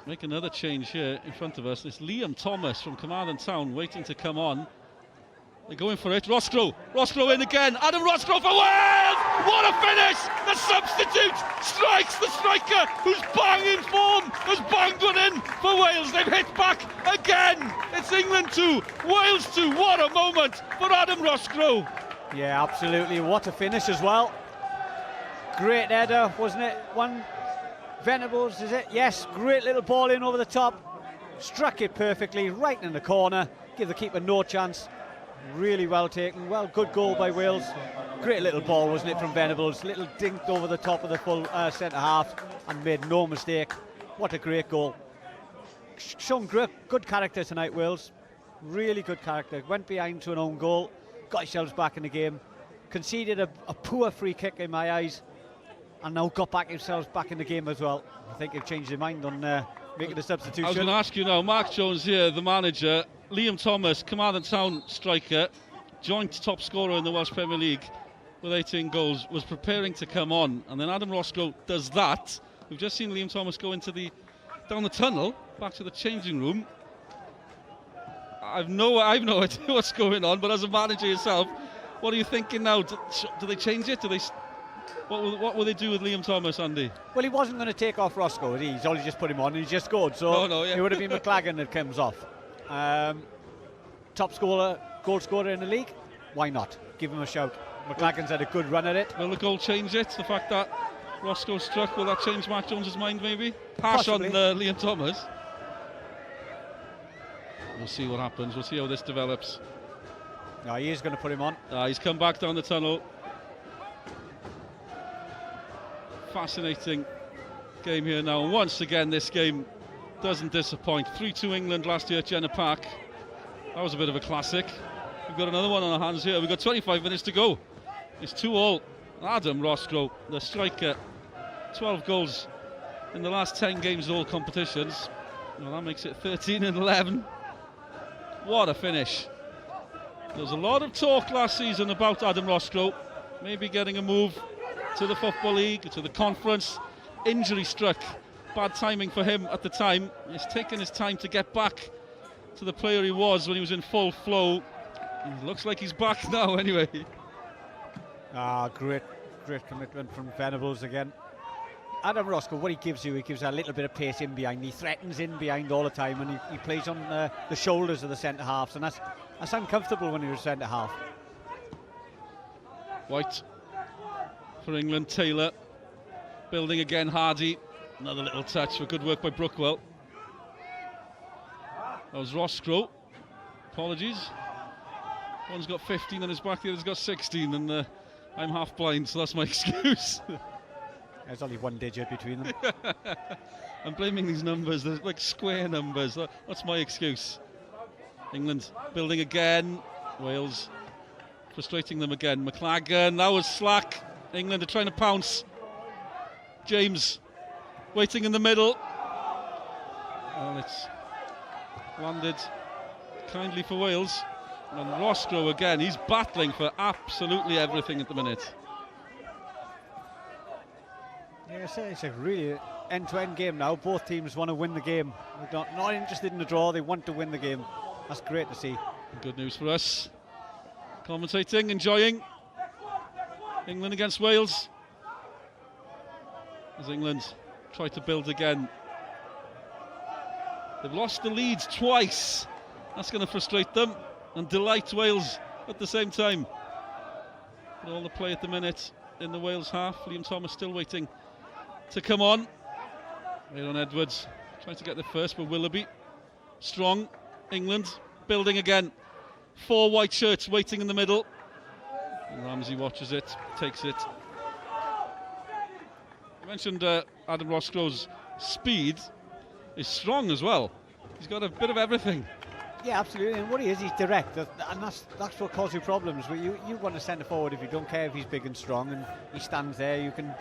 make another change here in front of us. It's Liam Thomas from Carmarthen Town waiting to come on. They're going for it. Roscoe in again. Adam Roscoe for Wales! What a finish! The substitute strikes the striker, who's banging form, has banged one in for Wales. They've hit back again. It's England 2, Wales 2. What a moment for Adam Roscoe. Yeah, absolutely. What a finish as well. Great header, wasn't it? One Venables, is it? Yes, great little ball in over the top. Struck it perfectly, right in the corner. Give the keeper no chance. Really well taken. Well, good goal by Wales. Great little ball, wasn't it, from Venables? Little dinked over the top of the full centre half and made no mistake. What a great goal. Shown good character tonight, Wales. Really good character. Went behind to an own goal, got yourselves back in the game, conceded a poor free kick in my eyes, and now got themselves back in the game as well. I think they've changed their mind on making the substitution. I was going to ask you now, Mark Jones here, the manager, Liam Thomas, Carmarthen Town striker, joint top scorer in the Welsh Premier League with 18 goals, was preparing to come on, and then Adam Roscoe does that. We've just seen Liam Thomas go down the tunnel, back to the changing room. I've no idea what's going on, but as a manager yourself, what are you thinking now? Do they change it? What will they do with Liam Thomas, Andy? Well, he wasn't going to take off Roscoe. He's only just put him on and he just scored. So it would have been McLagan that comes off. Top scorer, goal scorer in the league. Why not? Give him a shout. McLagan's had a good run at it. Will the goal change it? The fact that Roscoe struck, will that change Mark Jones's mind maybe? Pass on Liam Thomas. We'll see what happens. We'll see how this develops. No, he is going to put him on. He's come back down the tunnel. Fascinating game here now. And once again, this game doesn't disappoint. 3-2 England last year at Jenner Park. That was a bit of a classic. We've got another one on our hands here. We've got 25 minutes to go. It's 2-2. Adam Roscoe, the striker, 12 goals in the last 10 games of all competitions. Well, that makes it 13 and 11. What a finish. There was a lot of talk last season about Adam Roscoe maybe getting a move to the Football League, to the conference. Injury struck. Bad timing for him at the time. He's taken his time to get back to the player he was when he was in full flow. It looks like he's back now anyway. Great commitment from Venables again. Adam Roscoe, what he gives a little bit of pace in behind. He threatens in behind all the time, and he plays on the shoulders of the centre halves, and that's uncomfortable when you're a centre half. White for England. Taylor building again. Hardy, another little touch for good work by Brookwell. That was Roscoe. Apologies. One's got 15 on his back, the other's got 16, and I'm half blind, so that's my excuse. There's only one digit between them. I'm blaming these numbers, they're like square numbers. That's my excuse. England building again. Wales frustrating them again. McLagan, that was slack. England are trying to pounce. James waiting in the middle. Well, it's landed kindly for Wales. And Roscoe again, he's battling for absolutely everything at the minute. Yeah, it's a really end-to-end game now. Both teams want to win the game. They're not interested in the draw, they want to win the game. That's great to see. Good news for us. Commentating, enjoying. England against Wales. As England try to build again. They've lost the leads twice. That's going to frustrate them and delight Wales at the same time. But all the play at the minute in the Wales half. Liam Thomas still waiting to come on. Aaron Edwards trying to get the first, but Willoughby strong. England building again. 4 white shirts waiting in the middle. And Ramsey watches it, takes it. I mentioned Adam Roscoe's speed is strong as well. He's got a bit of everything. Yeah, absolutely. And what he is, he's direct, and that's what causes you problems. You want to centre forward if you don't care if he's big and strong, and he stands there. You can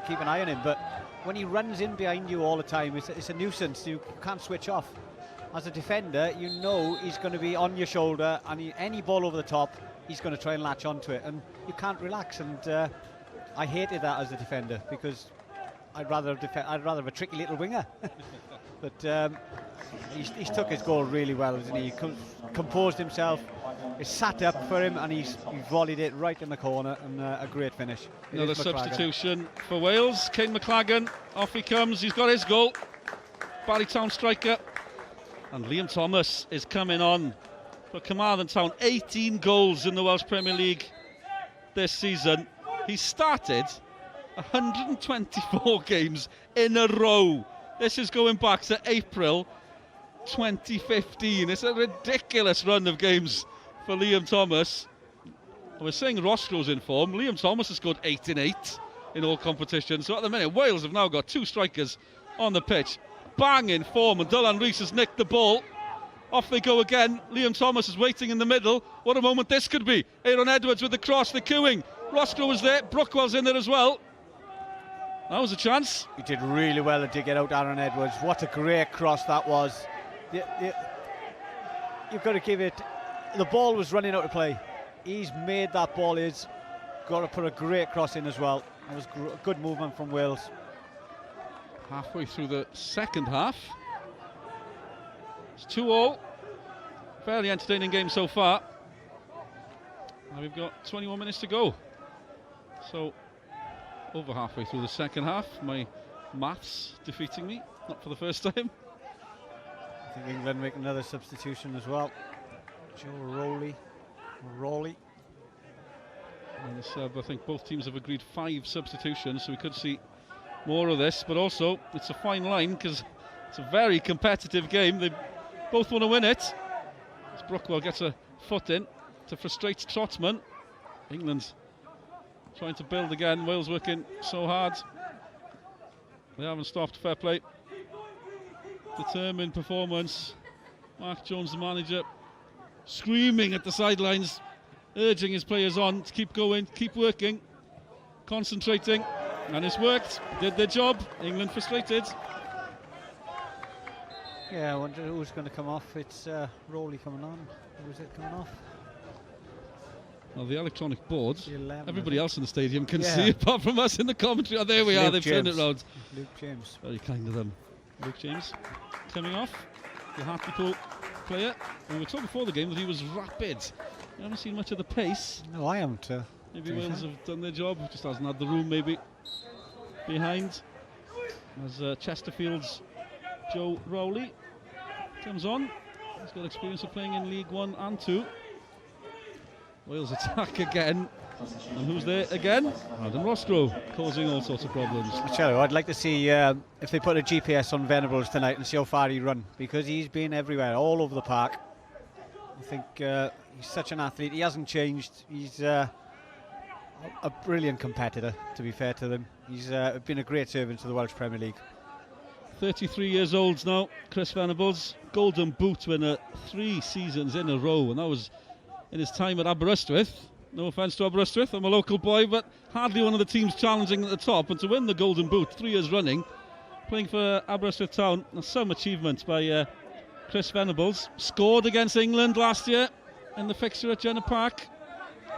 keep an eye on him. But when he runs in behind you all the time, it's a nuisance. You can't switch off. As a defender, you know he's going to be on your shoulder, and any ball over the top, he's going to try and latch onto it, and you can't relax. And I hated that as a defender because I'd rather have a tricky little winger. But he's took his goal really well, isn't he? He composed himself. It sat up for him, and he volleyed it right in the corner, and a great finish. Another substitution for Wales. Kane McLagan, off he comes. He's got his goal. Barrytown striker. And Liam Thomas is coming on for Carmarthen Town. 18 goals in the Welsh Premier League this season. He started 124 games in a row. This is going back to April 2015. It's a ridiculous run of games for Liam Thomas. I was saying Roscoe's in form. Liam Thomas has scored 8 in 8 in all competitions. So at the minute, Wales have now got 2 strikers on the pitch. Bang in form, and Dylan Rees has nicked the ball. Off they go again. Liam Thomas is waiting in the middle. What a moment this could be. Aaron Edwards with the cross, the queuing. Roscoe was there. Brookwell's in there as well. That was a chance. He did really well to get out Aaron Edwards. What a great cross that was. You've got to give it. The ball was running out of play. He's made that ball. He's got to put a great cross in as well. It was good movement from Wales. Halfway through the second half. It's 2-2. Fairly entertaining game so far. Now we've got 21 minutes to go. So over halfway through the second half. My maths defeating me, not for the first time. I think England make another substitution as well. Joe Rowley. And the sub, I think both teams have agreed 5 substitutions, so we could see more of this. But also, it's a fine line because it's a very competitive game. They both want to win it. As Brookwell gets a foot in to frustrate Trotman. England's trying to build again. Wales working so hard. They haven't stopped. Fair play. Determined performance. Mark Jones, the manager, screaming at the sidelines, urging his players on to keep going, keep working, concentrating. And it's worked. Did their job. England frustrated. Yeah, I wonder who's going to come off. It's Rowley coming on. Who's it coming off? Well, the electronic board, The 11, everybody else in the stadium can Yeah. see apart from us in the commentary. Oh, there we are, Luke they've turned it James. round. Luke James. Very kind of them. Luke James coming off. The Hartlepool player. And we were told before the game that he was rapid. We haven't seen much of the pace. No, I haven't. Maybe Wales have done their job, just hasn't had the room maybe behind. As Chesterfield's Joe Rowley comes on. He's got experience of playing in League 1 and 2. Wales attack again. And who's there again? Adam Roscoe, causing all sorts of problems. I tell you, I'd like to see if they put a GPS on Venables tonight and see how far he run, because he's been everywhere, all over the park. I think he's such an athlete. He hasn't changed. He's a brilliant competitor, to be fair to them. He's been a great servant to the Welsh Premier League. 33 years old now, Chris Venables. Golden Boot winner 3 seasons in a row, and that was in his time at Aberystwyth. No offence to Aberystwyth, I'm a local boy, but hardly one of the teams challenging at the top. And to win the Golden Boot 3 years running, playing for Aberystwyth Town, that's some achievement by Chris Venables. Scored against England last year in the fixture at Jenner Park.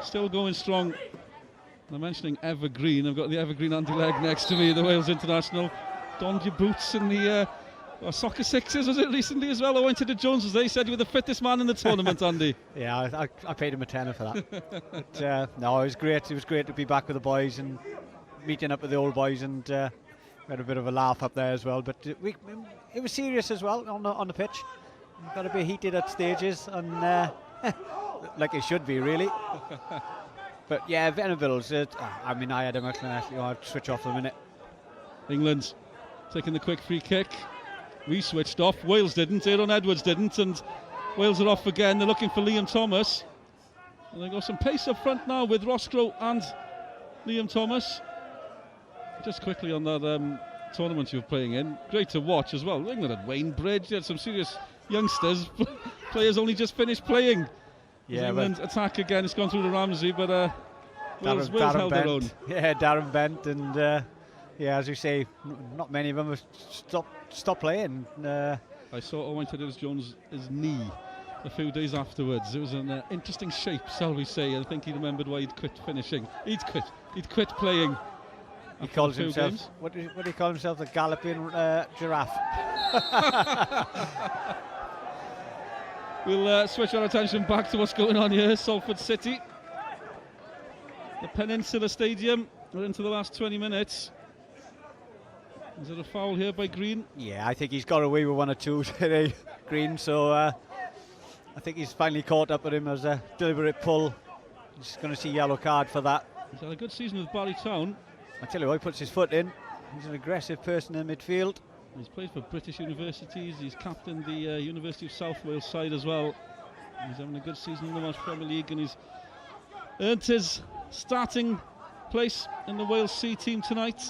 Still going strong. I'm mentioning Evergreen. I've got the Evergreen Andy Legg next to me, the Wales international. Donned your boots in the Soccer Sixes, was it recently as well? I went to the Joneses. They said you were the fittest man in the tournament, Andy. Yeah, I paid him a tenner for that. But, no, it was great. It was great to be back with the boys and meeting up with the old boys, and we had a bit of a laugh up there as well. But it was serious as well on the pitch. Got a bit heated at stages, and like it should be, really. But yeah, Venables. I mean, I had him actually. I'd switch off for a minute. England taking the quick free kick. We switched off. Wales didn't. Aaron Edwards didn't, and Wales are off again. They're looking for Liam Thomas. And they've got some pace up front now with Roscoe and Liam Thomas. Just quickly on that tournament you were playing in, great to watch as well. England had Wayne Bridge. They had some serious youngsters. Players only just finished playing. Yeah, England attack again. It's gone through to Ramsey, but Wales held their own. Yeah, Darren Bent, and yeah, as you say, not many of them have stopped playing. I saw Owain Jones' knee a few days afterwards. It was an interesting shape, shall we say. I think he remembered why he'd quit finishing. He'd quit playing. He calls himself, what do you call himself? The galloping giraffe. We'll switch our attention back to what's going on here. Salford City, the Peninsula Stadium. We're into the last 20 minutes. Is it a foul here by Green? Yeah, I think he's got away with 1 or 2 today, Green. So I think he's finally caught up with him as a deliberate pull. He's going to see yellow card for that. He's had a good season with Barrytown. I tell you what, he puts his foot in. He's an aggressive person in midfield. He's played for British universities. He's captained the University of South Wales side as well. He's having a good season in the Welsh Premier League, and he's earned his starting place in the Wales C team tonight.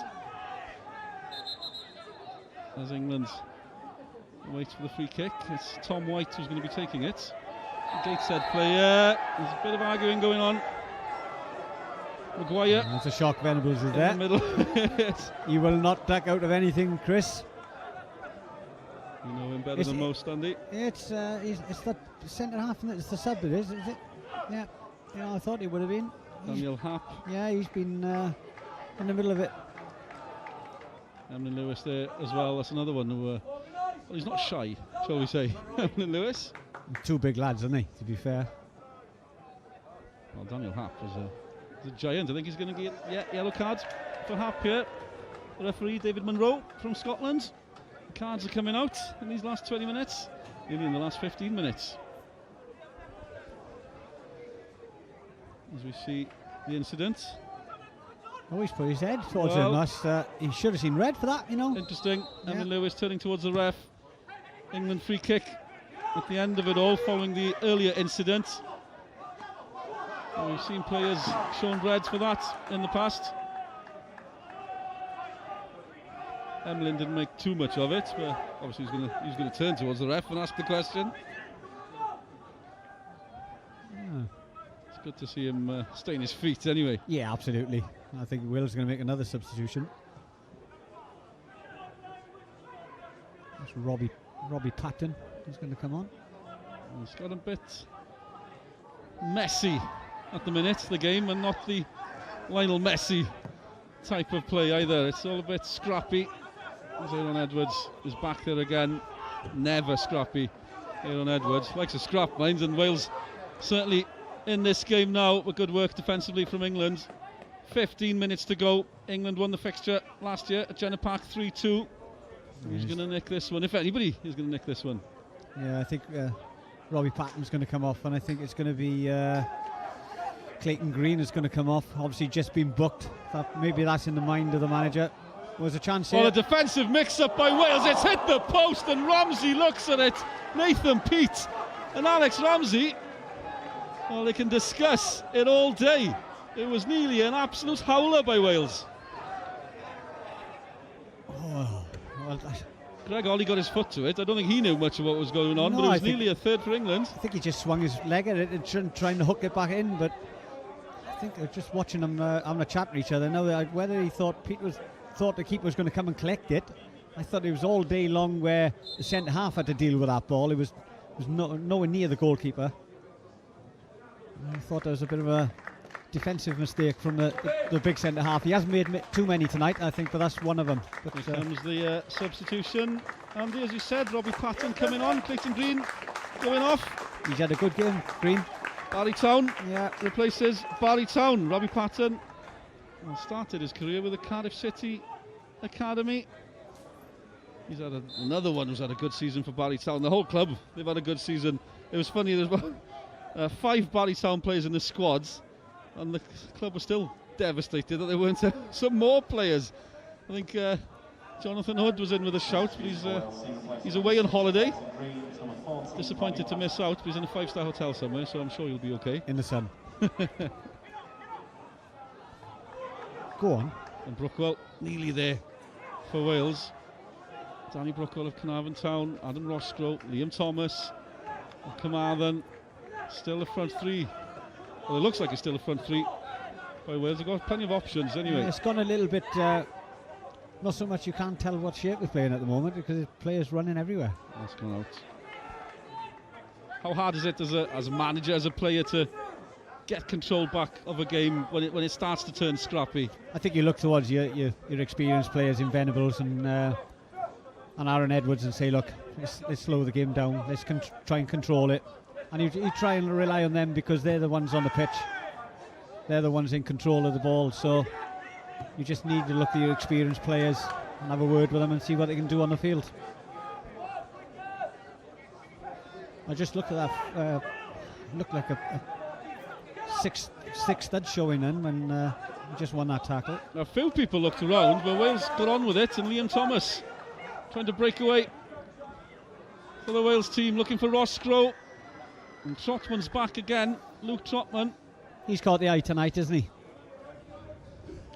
As England waits for the free kick, it's Tom White who's going to be taking it. The Gateshead player. There's a bit of arguing going on. Maguire. That's a shock. Venables is in there. the middle. He will not duck out of anything, Chris. You know him better than most, Andy. It's that centre half, and it's the sub. Is it? Yeah. Yeah, I thought he would have been. Daniel Happ. Yeah, he's been in the middle of it. Emlyn Lewis there as well. That's another one who, well, he's not shy, shall we say. Emlyn Lewis. 2 big lads, aren't they, to be fair? Well, Daniel Happ was a giant. I think he's going to get yellow cards for Happ here. The referee, David Munro from Scotland. The cards are coming out in these last 20 minutes, nearly in the last 15 minutes. As we see the incident. Oh, he's put his head towards him. He should have seen red for that, you know. Interesting. Yeah. Emlyn Lewis turning towards the ref. England free kick at the end of it all, following the earlier incident. We've seen players shown red for that in the past. Emlyn didn't make too much of it, but obviously he's going to turn towards the ref and ask the question. Yeah. It's good to see him stay on his feet anyway. Yeah, absolutely. I think Will's going to make another substitution. That's Robbie Patton who's going to come on. It's got a bit messy at the minute, the game, and not the Lionel Messi type of play either. It's all a bit scrappy. As Aaron Edwards is back there again. Never scrappy. Aaron Edwards likes a scrap, minds, and Wales certainly in this game now with good work defensively from England. 15 minutes to go. England won the fixture last year at Jenner Park 3-2. Who's going to nick this one? If anybody is going to nick this one. Yeah, I think Robbie Patton's going to come off, and I think it's going to be Clayton Green is going to come off. Obviously just been booked. Maybe that's in the mind of the manager. Was a chance here. Well, a defensive mix-up by Wales. It's hit the post and Ramsey looks at it. Nathan Peat and Alex Ramsey. Well, they can discuss it all day. It was nearly an absolute howler by Wales. Oh, well, Greg Ollie got his foot to it. I don't think he knew much of what was going on, No, but it I was think- nearly a third for England. I think he just swung his leg at it and trying to hook it back in, but I think just watching them having a chat to each other. Now, whether he thought the keeper was going to come and collect it, I thought it was all day long where the centre half had to deal with that ball. It was nowhere near the goalkeeper. I thought there was a bit of a defensive mistake from the big centre half. He hasn't made too many tonight, I think, but that's one of them. But, Here comes the substitution. Andy, as you said, Robbie Patton coming on, Clayton Green going off. he's had a good game, Green. Barry Town Yeah. replaces Barry Town. Robbie Patton started his career with the Cardiff City Academy. He's had another one who's had a good season for Barry Town. The whole club, they've had a good season. It was funny, there's 5 Barry Town players in the squads, and the club was still devastated that there weren't some more players. I think Jonathan Hood was in with a shout, but he's away on holiday. Disappointed to miss out, but he's in a 5-star hotel somewhere, so I'm sure he'll be okay. In the sun. Go on. And Brookwell nearly there for Wales. Danny Brookwell of Carnarvon Town, Adam Roscoe, Liam Thomas, Carmarthen. Still the front three. Well, it looks like it's still the front three by Wales. They've got plenty of options anyway. Yeah, it's gone a little bit. Not so much you can't tell what shape we're playing at the moment because the players running everywhere. That's gone out. How hard is it as a manager, as a player, to get control back of a game when it starts to turn scrappy? I think you look towards your experienced players in Venables and Aaron Edwards and say, look, let's slow the game down. Let's try and control it. And you try and rely on them because they're the ones on the pitch. They're the ones in control of the ball. So you just need to look at your experienced players and have a word with them and see what they can do on the field. I just looked at that. Looked like a six stud showing in when he just won that tackle. A few people looked around, but Wales got on with it, and Liam Thomas trying to break away for the Wales team, looking for Roscoe. And Trotman's back again, Luke Trotman. He's caught the eye tonight, isn't he?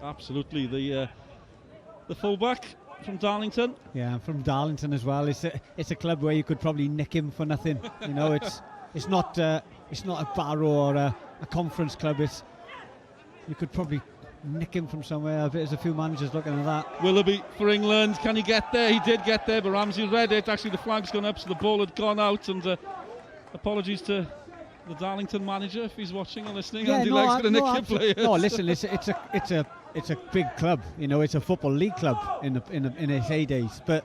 Absolutely, the fullback from Darlington. Yeah, from Darlington as well. It's a club where you could probably nick him for nothing. You know, it's not a Barrow or a conference club. You could probably nick him from somewhere. There's a few managers looking at that. Willoughby for England. Can he get there? He did get there, but Ramsey read it. Actually, the flag's gone up, so the ball had gone out. And apologies to the Darlington manager if he's watching or listening. Andy Legg's going to nick your players. No, listen, it's a big club. You know, it's a football league club in its heydays, but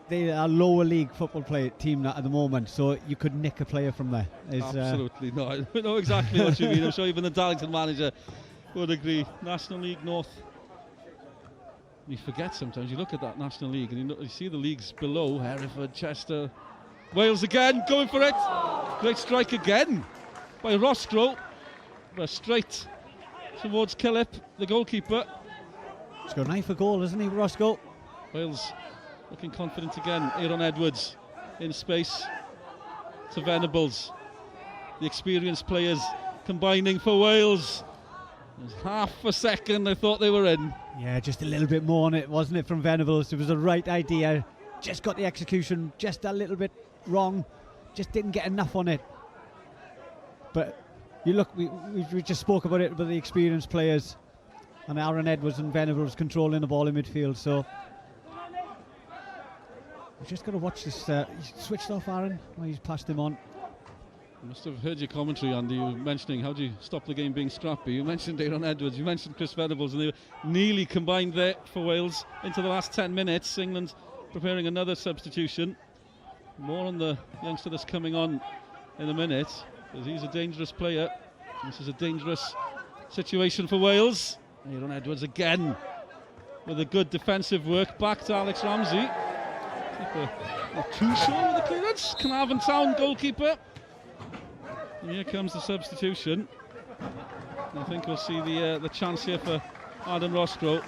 they are a lower league football team at the moment, so you could nick a player from there. Absolutely, no, I know exactly what you mean. I'm sure even the Darlington manager would agree. National League North. You forget sometimes. You look at that National League and you see the leagues below: Hereford, Chester, Wales again, going for it. Great strike again by Roscoe, straight towards Killip, the goalkeeper. He's got an eye for goal, isn't he, Roscoe? Wales looking confident again. Aaron Edwards in space to Venables. The experienced players combining for Wales. There's half a second I thought they were in. Yeah, just a little bit more on it, wasn't it, from Venables? It was the right idea. Just got the execution just a little bit wrong. Just didn't get enough on it. But you look, we just spoke about it, about the experienced players, and Aaron Edwards and Venables controlling the ball in midfield. So we've just got to watch this. He's switched off, Aaron. Oh, he's passed him on. I must have heard your commentary, Andy. You were mentioning how do you stop the game being scrappy. You mentioned Aaron Edwards, you mentioned Chris Venables, and they were nearly combined there for Wales into the last 10 minutes. England preparing another substitution. More on the youngster that's coming on in a minute, because he's a dangerous player. This is a dangerous situation for Wales. Aaron Edwards again with a good defensive work. Back to Alex Ramsey. Keeper not too sure with the clearance. Carnarvon Town goalkeeper. And here comes the substitution. I think we'll see the chance here for Arden Roscoe.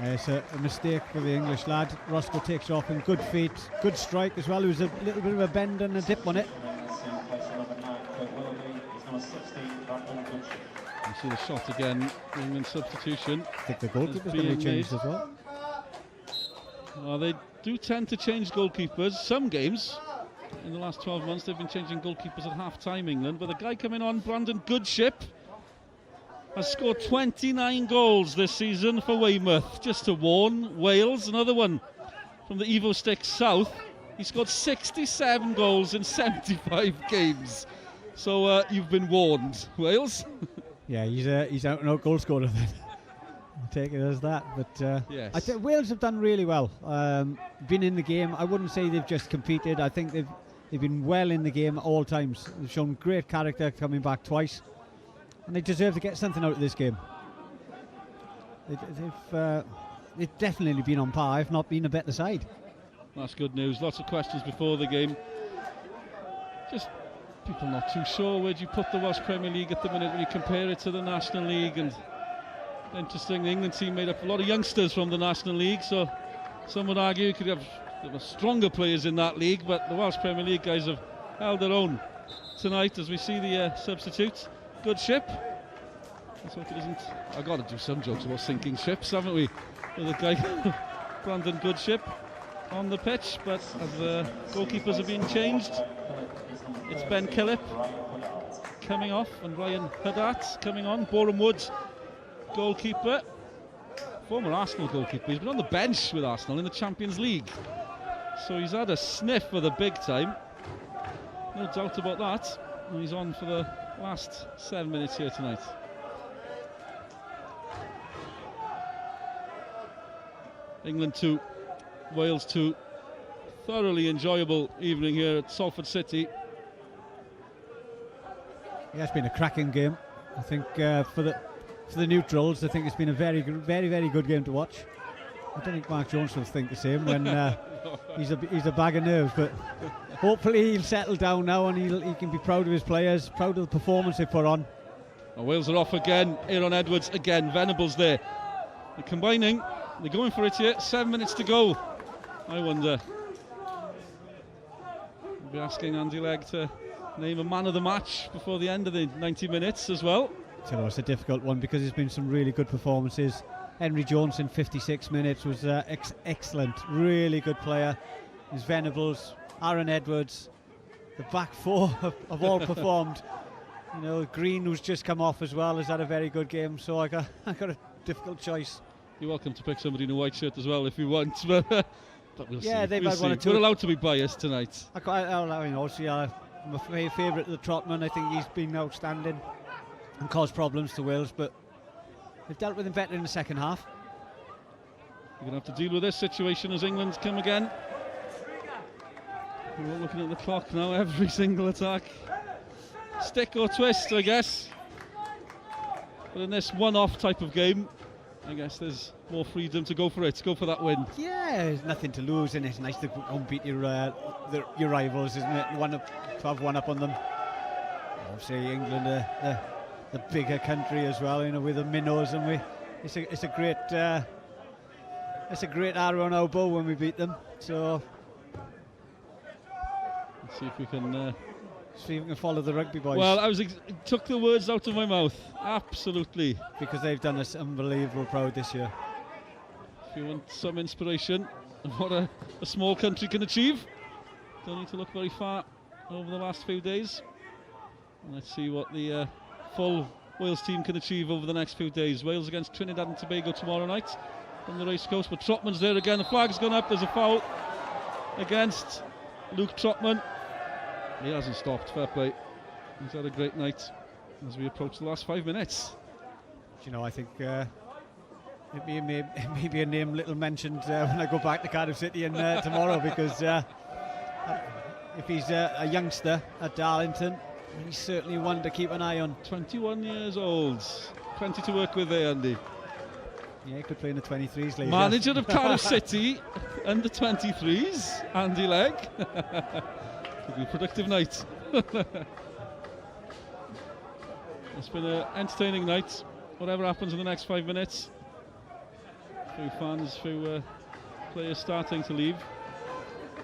It's a mistake for the English lad. Roscoe takes off in good feet, good strike as well. There was a little bit of a bend and a dip on it. You see the shot again, England substitution. I think the goalkeeper's going to be changed as well. Well, they do tend to change goalkeepers. Some games, in the last 12 months, they've been changing goalkeepers at half-time, England. But the guy coming on, Brandon Goodship, has scored 29 goals this season for Weymouth. Just to warn Wales, another one from the Evo Sticks South. He scored 67 goals in 75 games. So you've been warned, Wales. Yeah, he's out and out goal scorer then. I'll take it as that. But yes. I think Wales have done really well. Been in the game. I wouldn't say they've just competed. I think they've been well in the game at all times. They've shown great character coming back twice. And they deserve to get something out of this game. They've definitely been on par, if not been a better side. That's good news. Lots of questions before the game. Just people not too sure where do you put the Welsh Premier League at the minute when you compare it to the National League. And interesting, the England team made up a lot of youngsters from the National League, so some would argue you could have stronger players in that league, but the Welsh Premier League guys have held their own tonight as we see the substitutes. Good ship. Let's hope it isn't. I've got to do some jokes about sinking ships, haven't we? With the guy, Brandon Goodship, on the pitch, but as the goalkeepers have been changed, it's Ben Killip coming off and Ryan Huddart coming on. Boreham Woods, goalkeeper, former Arsenal goalkeeper. He's been on the bench with Arsenal in the Champions League, so he's had a sniff for the big time. No doubt about that. And he's on for the last 7 minutes here tonight. England 2, Wales 2. Thoroughly enjoyable evening here at Salford City. Yeah, it's been a cracking game. I think for the neutrals, I think it's been a very, very good game to watch. I don't think Mark Jones will think the same when he's a bag of nerves, but hopefully he'll settle down now and he can be proud of his players, proud of the performance they put on. Well, Wales are off again. Aaron Edwards again. Venables there. They're combining. They're going for it here. 7 minutes to go. I wonder. We'll be asking Andy Legg to name a man of the match before the end of the 90 minutes as well. So it's a difficult one because there's been some really good performances. Henry Jones in 56 minutes was excellent, really good player. There's Venables, Aaron Edwards, the back four have all performed. You know, Green, who's just come off as well, has had a very good game. So I got a difficult choice. You're welcome to pick somebody in a white shirt as well if you want, but we'll see. They've we'll had see. one or two. We're allowed to be biased tonight. I'm a favourite of the Trotman. I think he's been outstanding and caused problems to Wales, but they've dealt with him better in the second half. You're going to have to deal with this situation as England come again. We're all looking at the clock now, every single attack. Stick or twist, I guess. But in this one-off type of game, I guess there's more freedom to go for it, go for that win. Yeah, there's nothing to lose, and it's nice to go and beat your rivals, isn't it? To have one up on them. Obviously, England are the bigger country as well, you know, with the minnows, and it's a great arrow on our bow when we beat them. So let's see if we can. See if we can follow the rugby boys. Well, took the words out of my mouth. Absolutely. Because they've done us unbelievable proud this year. If you want some inspiration of what a small country can achieve, don't need to look very far over the last few days. And let's see what the full Wales team can achieve over the next few days. Wales against Trinidad and Tobago tomorrow night from the racecourse, but Trotman's there again. The flag's gone up. There's a foul against Luke Trotman. He hasn't stopped. Fair play. He's had a great night as we approach the last 5 minutes. You know, I think it may be a name little mentioned when I go back to Cardiff City and tomorrow, because if he's a youngster at Darlington, he's certainly one to keep an eye on. 21 years old. Plenty to work with there, Andy. Yeah, he could play in the 23s later. Manager of Cardiff City under 23s, Andy Legg. Could be a productive night. It's been an entertaining night. Whatever happens in the next 5 minutes. Few fans, few players starting to leave.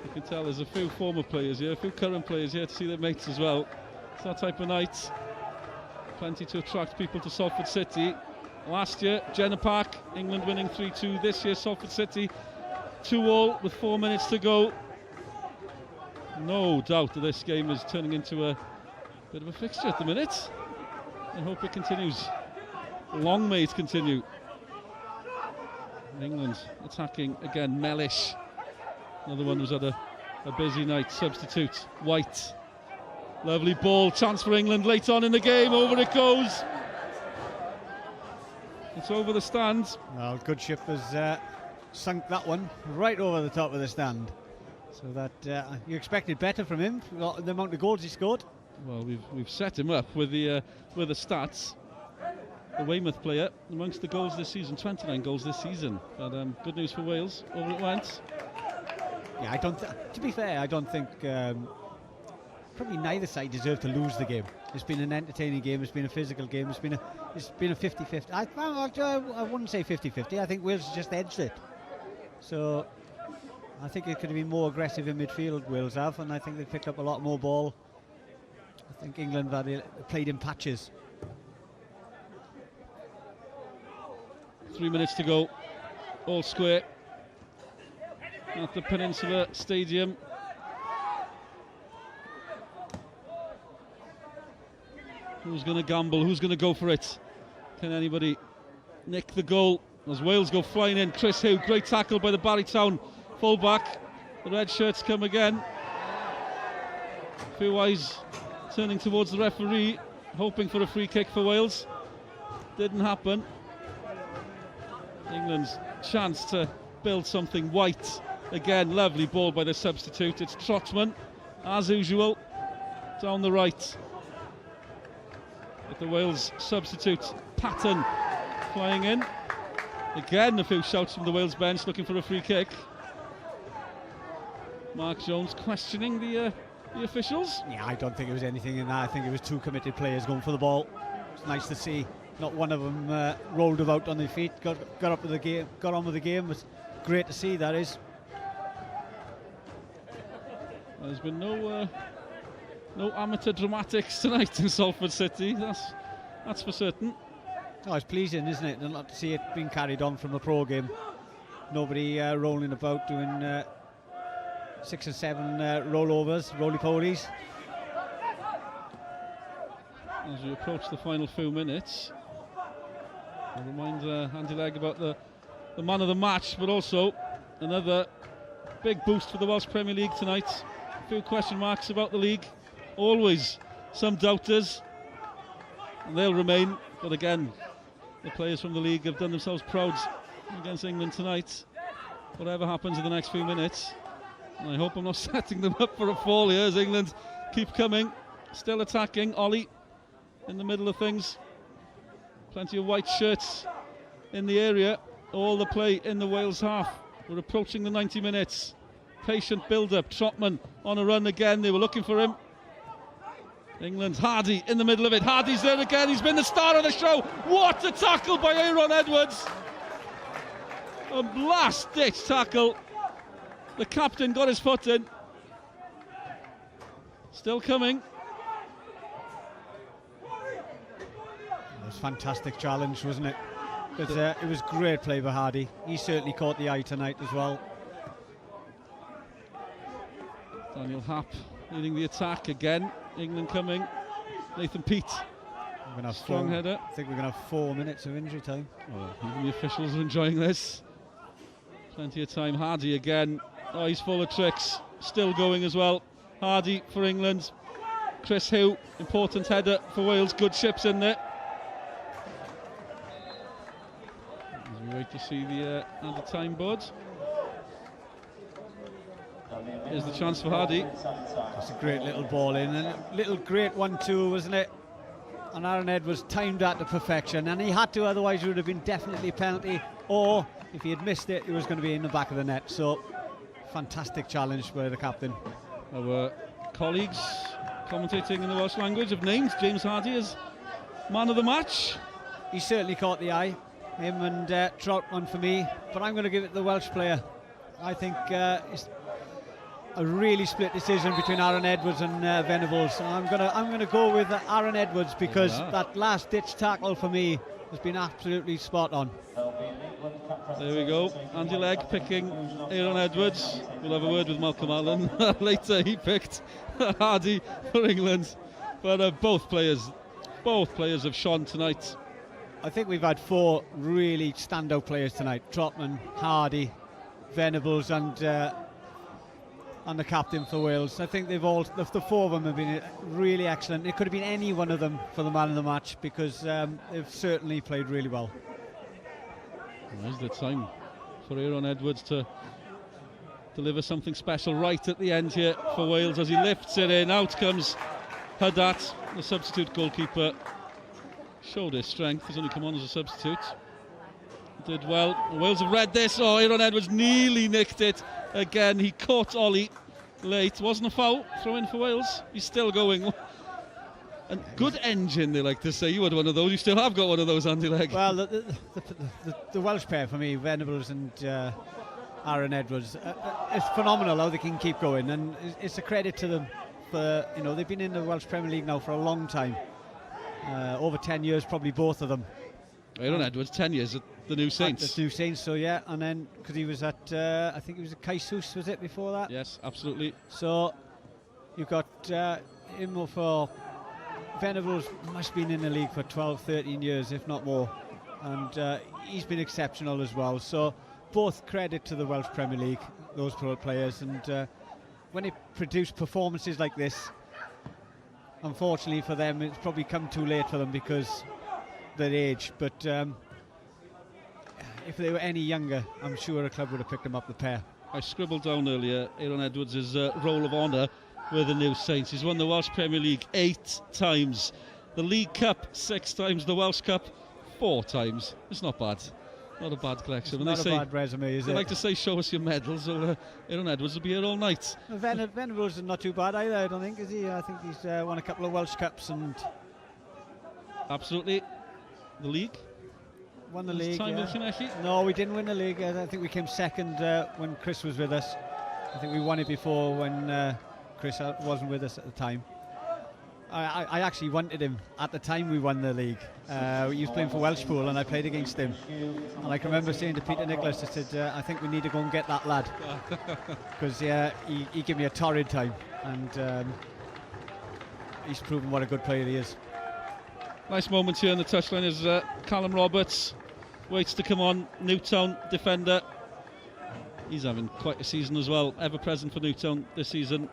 You can tell there's a few former players here, a few current players here to see their mates as well. It's that type of night. Plenty to attract people to Salford City. Last year, Jenner Park, England winning 3-2. This year, Salford City 2-2 with 4 minutes to go. No doubt that this game is turning into a bit of a fixture at the minute. I hope it continues. Long may it continue. England attacking again. Mellish, another one who's had a busy night. Substitute White. Lovely ball, chance for England late on in the game. Over it goes. It's over the stand. Well, Goodship has sunk that one right over the top of the stand. So that you expected better from him, the amount of goals he scored. Well, we've set him up with the stats. The Weymouth player amongst the goals this season, 29 goals this season. But good news for Wales. Over it went. Yeah, to be fair, I don't think probably neither side deserved to lose the game. It's been an entertaining game. It's been a physical game. It's been a 50-50. I wouldn't say 50-50. I think Wales just edged it. So I think it could have been more aggressive in midfield. Wales have, and I think they picked up a lot more ball. I think England played in patches. 3 minutes to go. All square at the Peninsula Stadium. Who's going to gamble? Who's going to go for it? Can anybody nick the goal? As Wales go flying in. Chris Hough, great tackle by the Barrytown fullback. The red shirts come again. Few eyes turning towards the referee, hoping for a free kick for Wales. Didn't happen. England's chance to build something. White again, lovely ball by the substitute. It's Trotman, as usual, down the right. But the Wales substitute, Patton, flying in. Again, a few shouts from the Wales bench looking for a free kick. Mark Jones questioning the officials. Yeah, I don't think it was anything in that. I think it was two committed players going for the ball. It's nice to see. Not one of them rolled about on their feet. Got up with the game. Got on with the game. It was great to see. That is. There's been no amateur dramatics tonight in Salford City. That's for certain. Oh, it's pleasing, isn't it, not to see it being carried on from a pro game. Nobody rolling about doing 6 or 7 rollovers, roly-polies. As we approach the final few minutes, I'll remind Andy Legg about the man of the match, but also another big boost for the Welsh Premier League tonight. A few question marks about the league. Always some doubters, and they'll remain. But again, the players from the league have done themselves proud against England tonight. Whatever happens in the next few minutes, and I hope I'm not setting them up for a fall here as England keep coming, still attacking. Ollie in the middle of things. Plenty of white shirts in the area. All the play in the Wales half. We're approaching the 90 minutes. Patient build-up. Trotman on a run again. They were looking for him. England, Hardy in the middle of it. Hardy's there again. He's been the star of the show. What a tackle by Aaron Edwards. A last-ditch tackle. The captain got his foot in. Still coming. It was a fantastic challenge, wasn't it? But it was great play by Hardy. He certainly caught the eye tonight as well. Daniel Happ leading the attack again. England coming. Nathan Peat We're gonna have Strong header. I think we're going to have 4 minutes of injury time. Oh, even the officials are enjoying this. Plenty of time. Hardy again. Oh, he's full of tricks. Still going as well. Hardy for England. Chris Hugh, important header for Wales. Good chips in there. As we wait to see the added time board. Here's the chance for Hardy. It's a great little ball in, and a little great 1-2, wasn't it? And Aaron Edwards timed that to perfection, and he had to, otherwise it would have been definitely a penalty, or if he had missed it, it was going to be in the back of the net. So, fantastic challenge by the captain. Our colleagues commentating in the Welsh language have named James Hardy as man of the match. He certainly caught the eye, him and Troutman for me, but I'm going to give it to the Welsh player. I think it's a really split decision between Aaron Edwards and Venables. I'm gonna go with Aaron Edwards because that last ditch tackle for me has been absolutely spot on. There we go. Andy Legg picking Aaron Edwards. We'll have a word with Malcolm Allen later. He picked Hardy for England, but both players have shone tonight. I think we've had 4 really standout players tonight: Trotman, Hardy, Venables, and the captain for Wales. I think the 4 of them have been really excellent. It could have been any one of them for the man of the match because they've certainly played really well. There's the time for Aaron Edwards to deliver something special right at the end here for Wales as he lifts it in. Out comes Haddad, the substitute goalkeeper. Showed his strength. He's only come on as a substitute. Did well. Wales have read this. Oh, Aaron Edwards nearly nicked it. Again, he caught Ollie late. Wasn't a foul. Throw in for Wales. He's still going. And good engine, they like to say. You had one of those. You still have got one of those, Andy Legg. Well, the Welsh pair for me, Venables and Aaron Edwards, it's phenomenal how they can keep going, and it's a credit to them. For they've been in the Welsh Premier League now for a long time, over 10 years, probably both of them. Aaron Edwards, 10 years at the New Saints. The New Saints, so yeah, and then because he was at, I think he was at Caesus, was it before that? Yes, absolutely. So you've got him for Venables. Must have been in the league for 12, 13 years, if not more, and he's been exceptional as well. So both credit to the Welsh Premier League, those players, and when they produce performances like this, unfortunately for them, it's probably come too late for them because their age, but if they were any younger, I'm sure a club would have picked them up, the pair. I scribbled down earlier Aaron Edwards' roll of honour with the New Saints. He's won the Welsh Premier League 8 times, the League Cup 6 times, the Welsh Cup 4 times. It's not bad. Not a bad collection. It's not a bad resume, is it? They like to say, show us your medals, or Aaron Edwards will be here all night. Venables is not too bad either, I don't think, is he? I think he's won a couple of Welsh Cups and... Absolutely. The league? Won the league, time yeah. with Llanelli? No, we didn't win the league. I think we came second when Chris was with us. I think we won it before when Chris wasn't with us at the time. I actually wanted him at the time we won the league. He was playing for Welshpool and I played against him. And I can remember saying to Peter Nicholas, I said, I think we need to go and get that lad. Because he gave me a torrid time. And he's proven what a good player he is. Nice moment here on the touchline as Callum Roberts waits to come on. Newtown defender. He's having quite a season as well. Ever present for Newtown this season.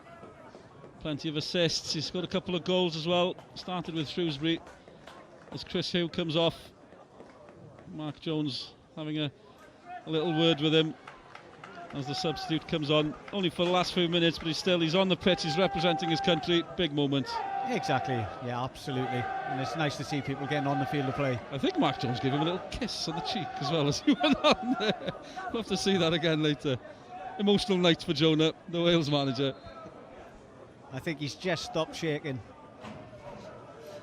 Plenty of assists. He's got a couple of goals as well. Started with Shrewsbury. As Chris Hugh comes off. Mark Jones having a little word with him as the substitute comes on. Only for the last few minutes, but he's on the pitch. He's representing his country. Big moment. Exactly, yeah, absolutely. And it's nice to see people getting on the field of play. I think Mark Jones gave him a little kiss on the cheek as well as he went on there. We'll have to see that again later. Emotional night for Jonah, the Wales manager. I think he's just stopped shaking.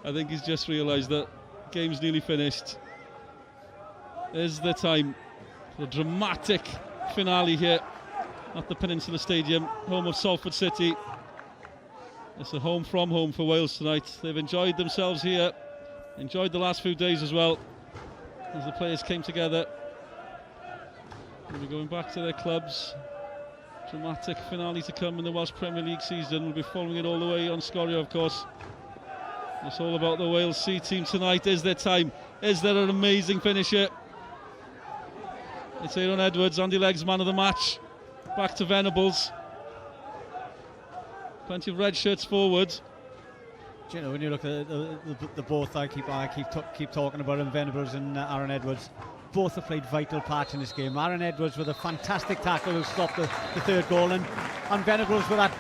I think he's just realised that game's nearly finished. There's the time for a dramatic finale here at the Peninsula Stadium, home of Salford City. It's a home from home for Wales tonight. They've enjoyed themselves here, enjoyed the last few days as well, as the players came together. They'll be going back to their clubs. Dramatic finale to come in the Welsh Premier League season. We'll be following it all the way on Scorio, of course. It's all about the Wales C team tonight. Is there time? Is there an amazing finisher? It's Aaron Edwards, Andy Leggs man of the match. Back to Venables. Plenty of red shirts forward. Do you know, when you look at the both, I keep talking about them, Venables and Aaron Edwards. Both have played vital parts in this game. Aaron Edwards with a fantastic tackle who stopped the third goal, and Venables with that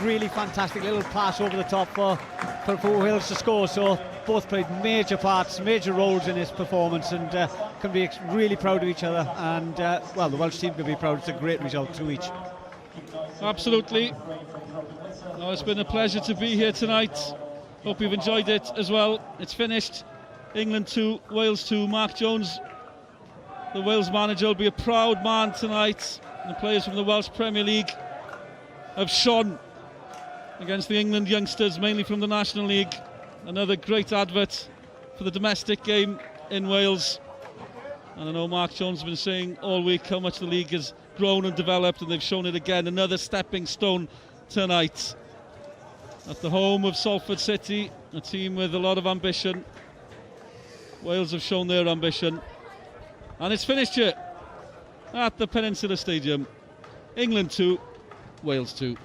really fantastic little pass over the top for Wales to score. So both played major parts, major roles in this performance, and can be really proud of each other. And well, the Welsh team can be proud. It's a great result to each. Absolutely. Oh, it's been a pleasure to be here tonight. Hope you've enjoyed it as well. It's finished. England 2, Wales 2. Mark Jones, the Wales manager, will be a proud man tonight. The players from the Welsh Premier League have shone against the England youngsters, mainly from the National League. Another great advert for the domestic game in Wales. And I know Mark Jones has been saying all week how much the league has grown and developed, and they've shown it again. Another stepping stone tonight at the home of Salford City, a team with a lot of ambition. Wales have shown their ambition, and it's finished here at the Peninsula Stadium. England 2, Wales 2.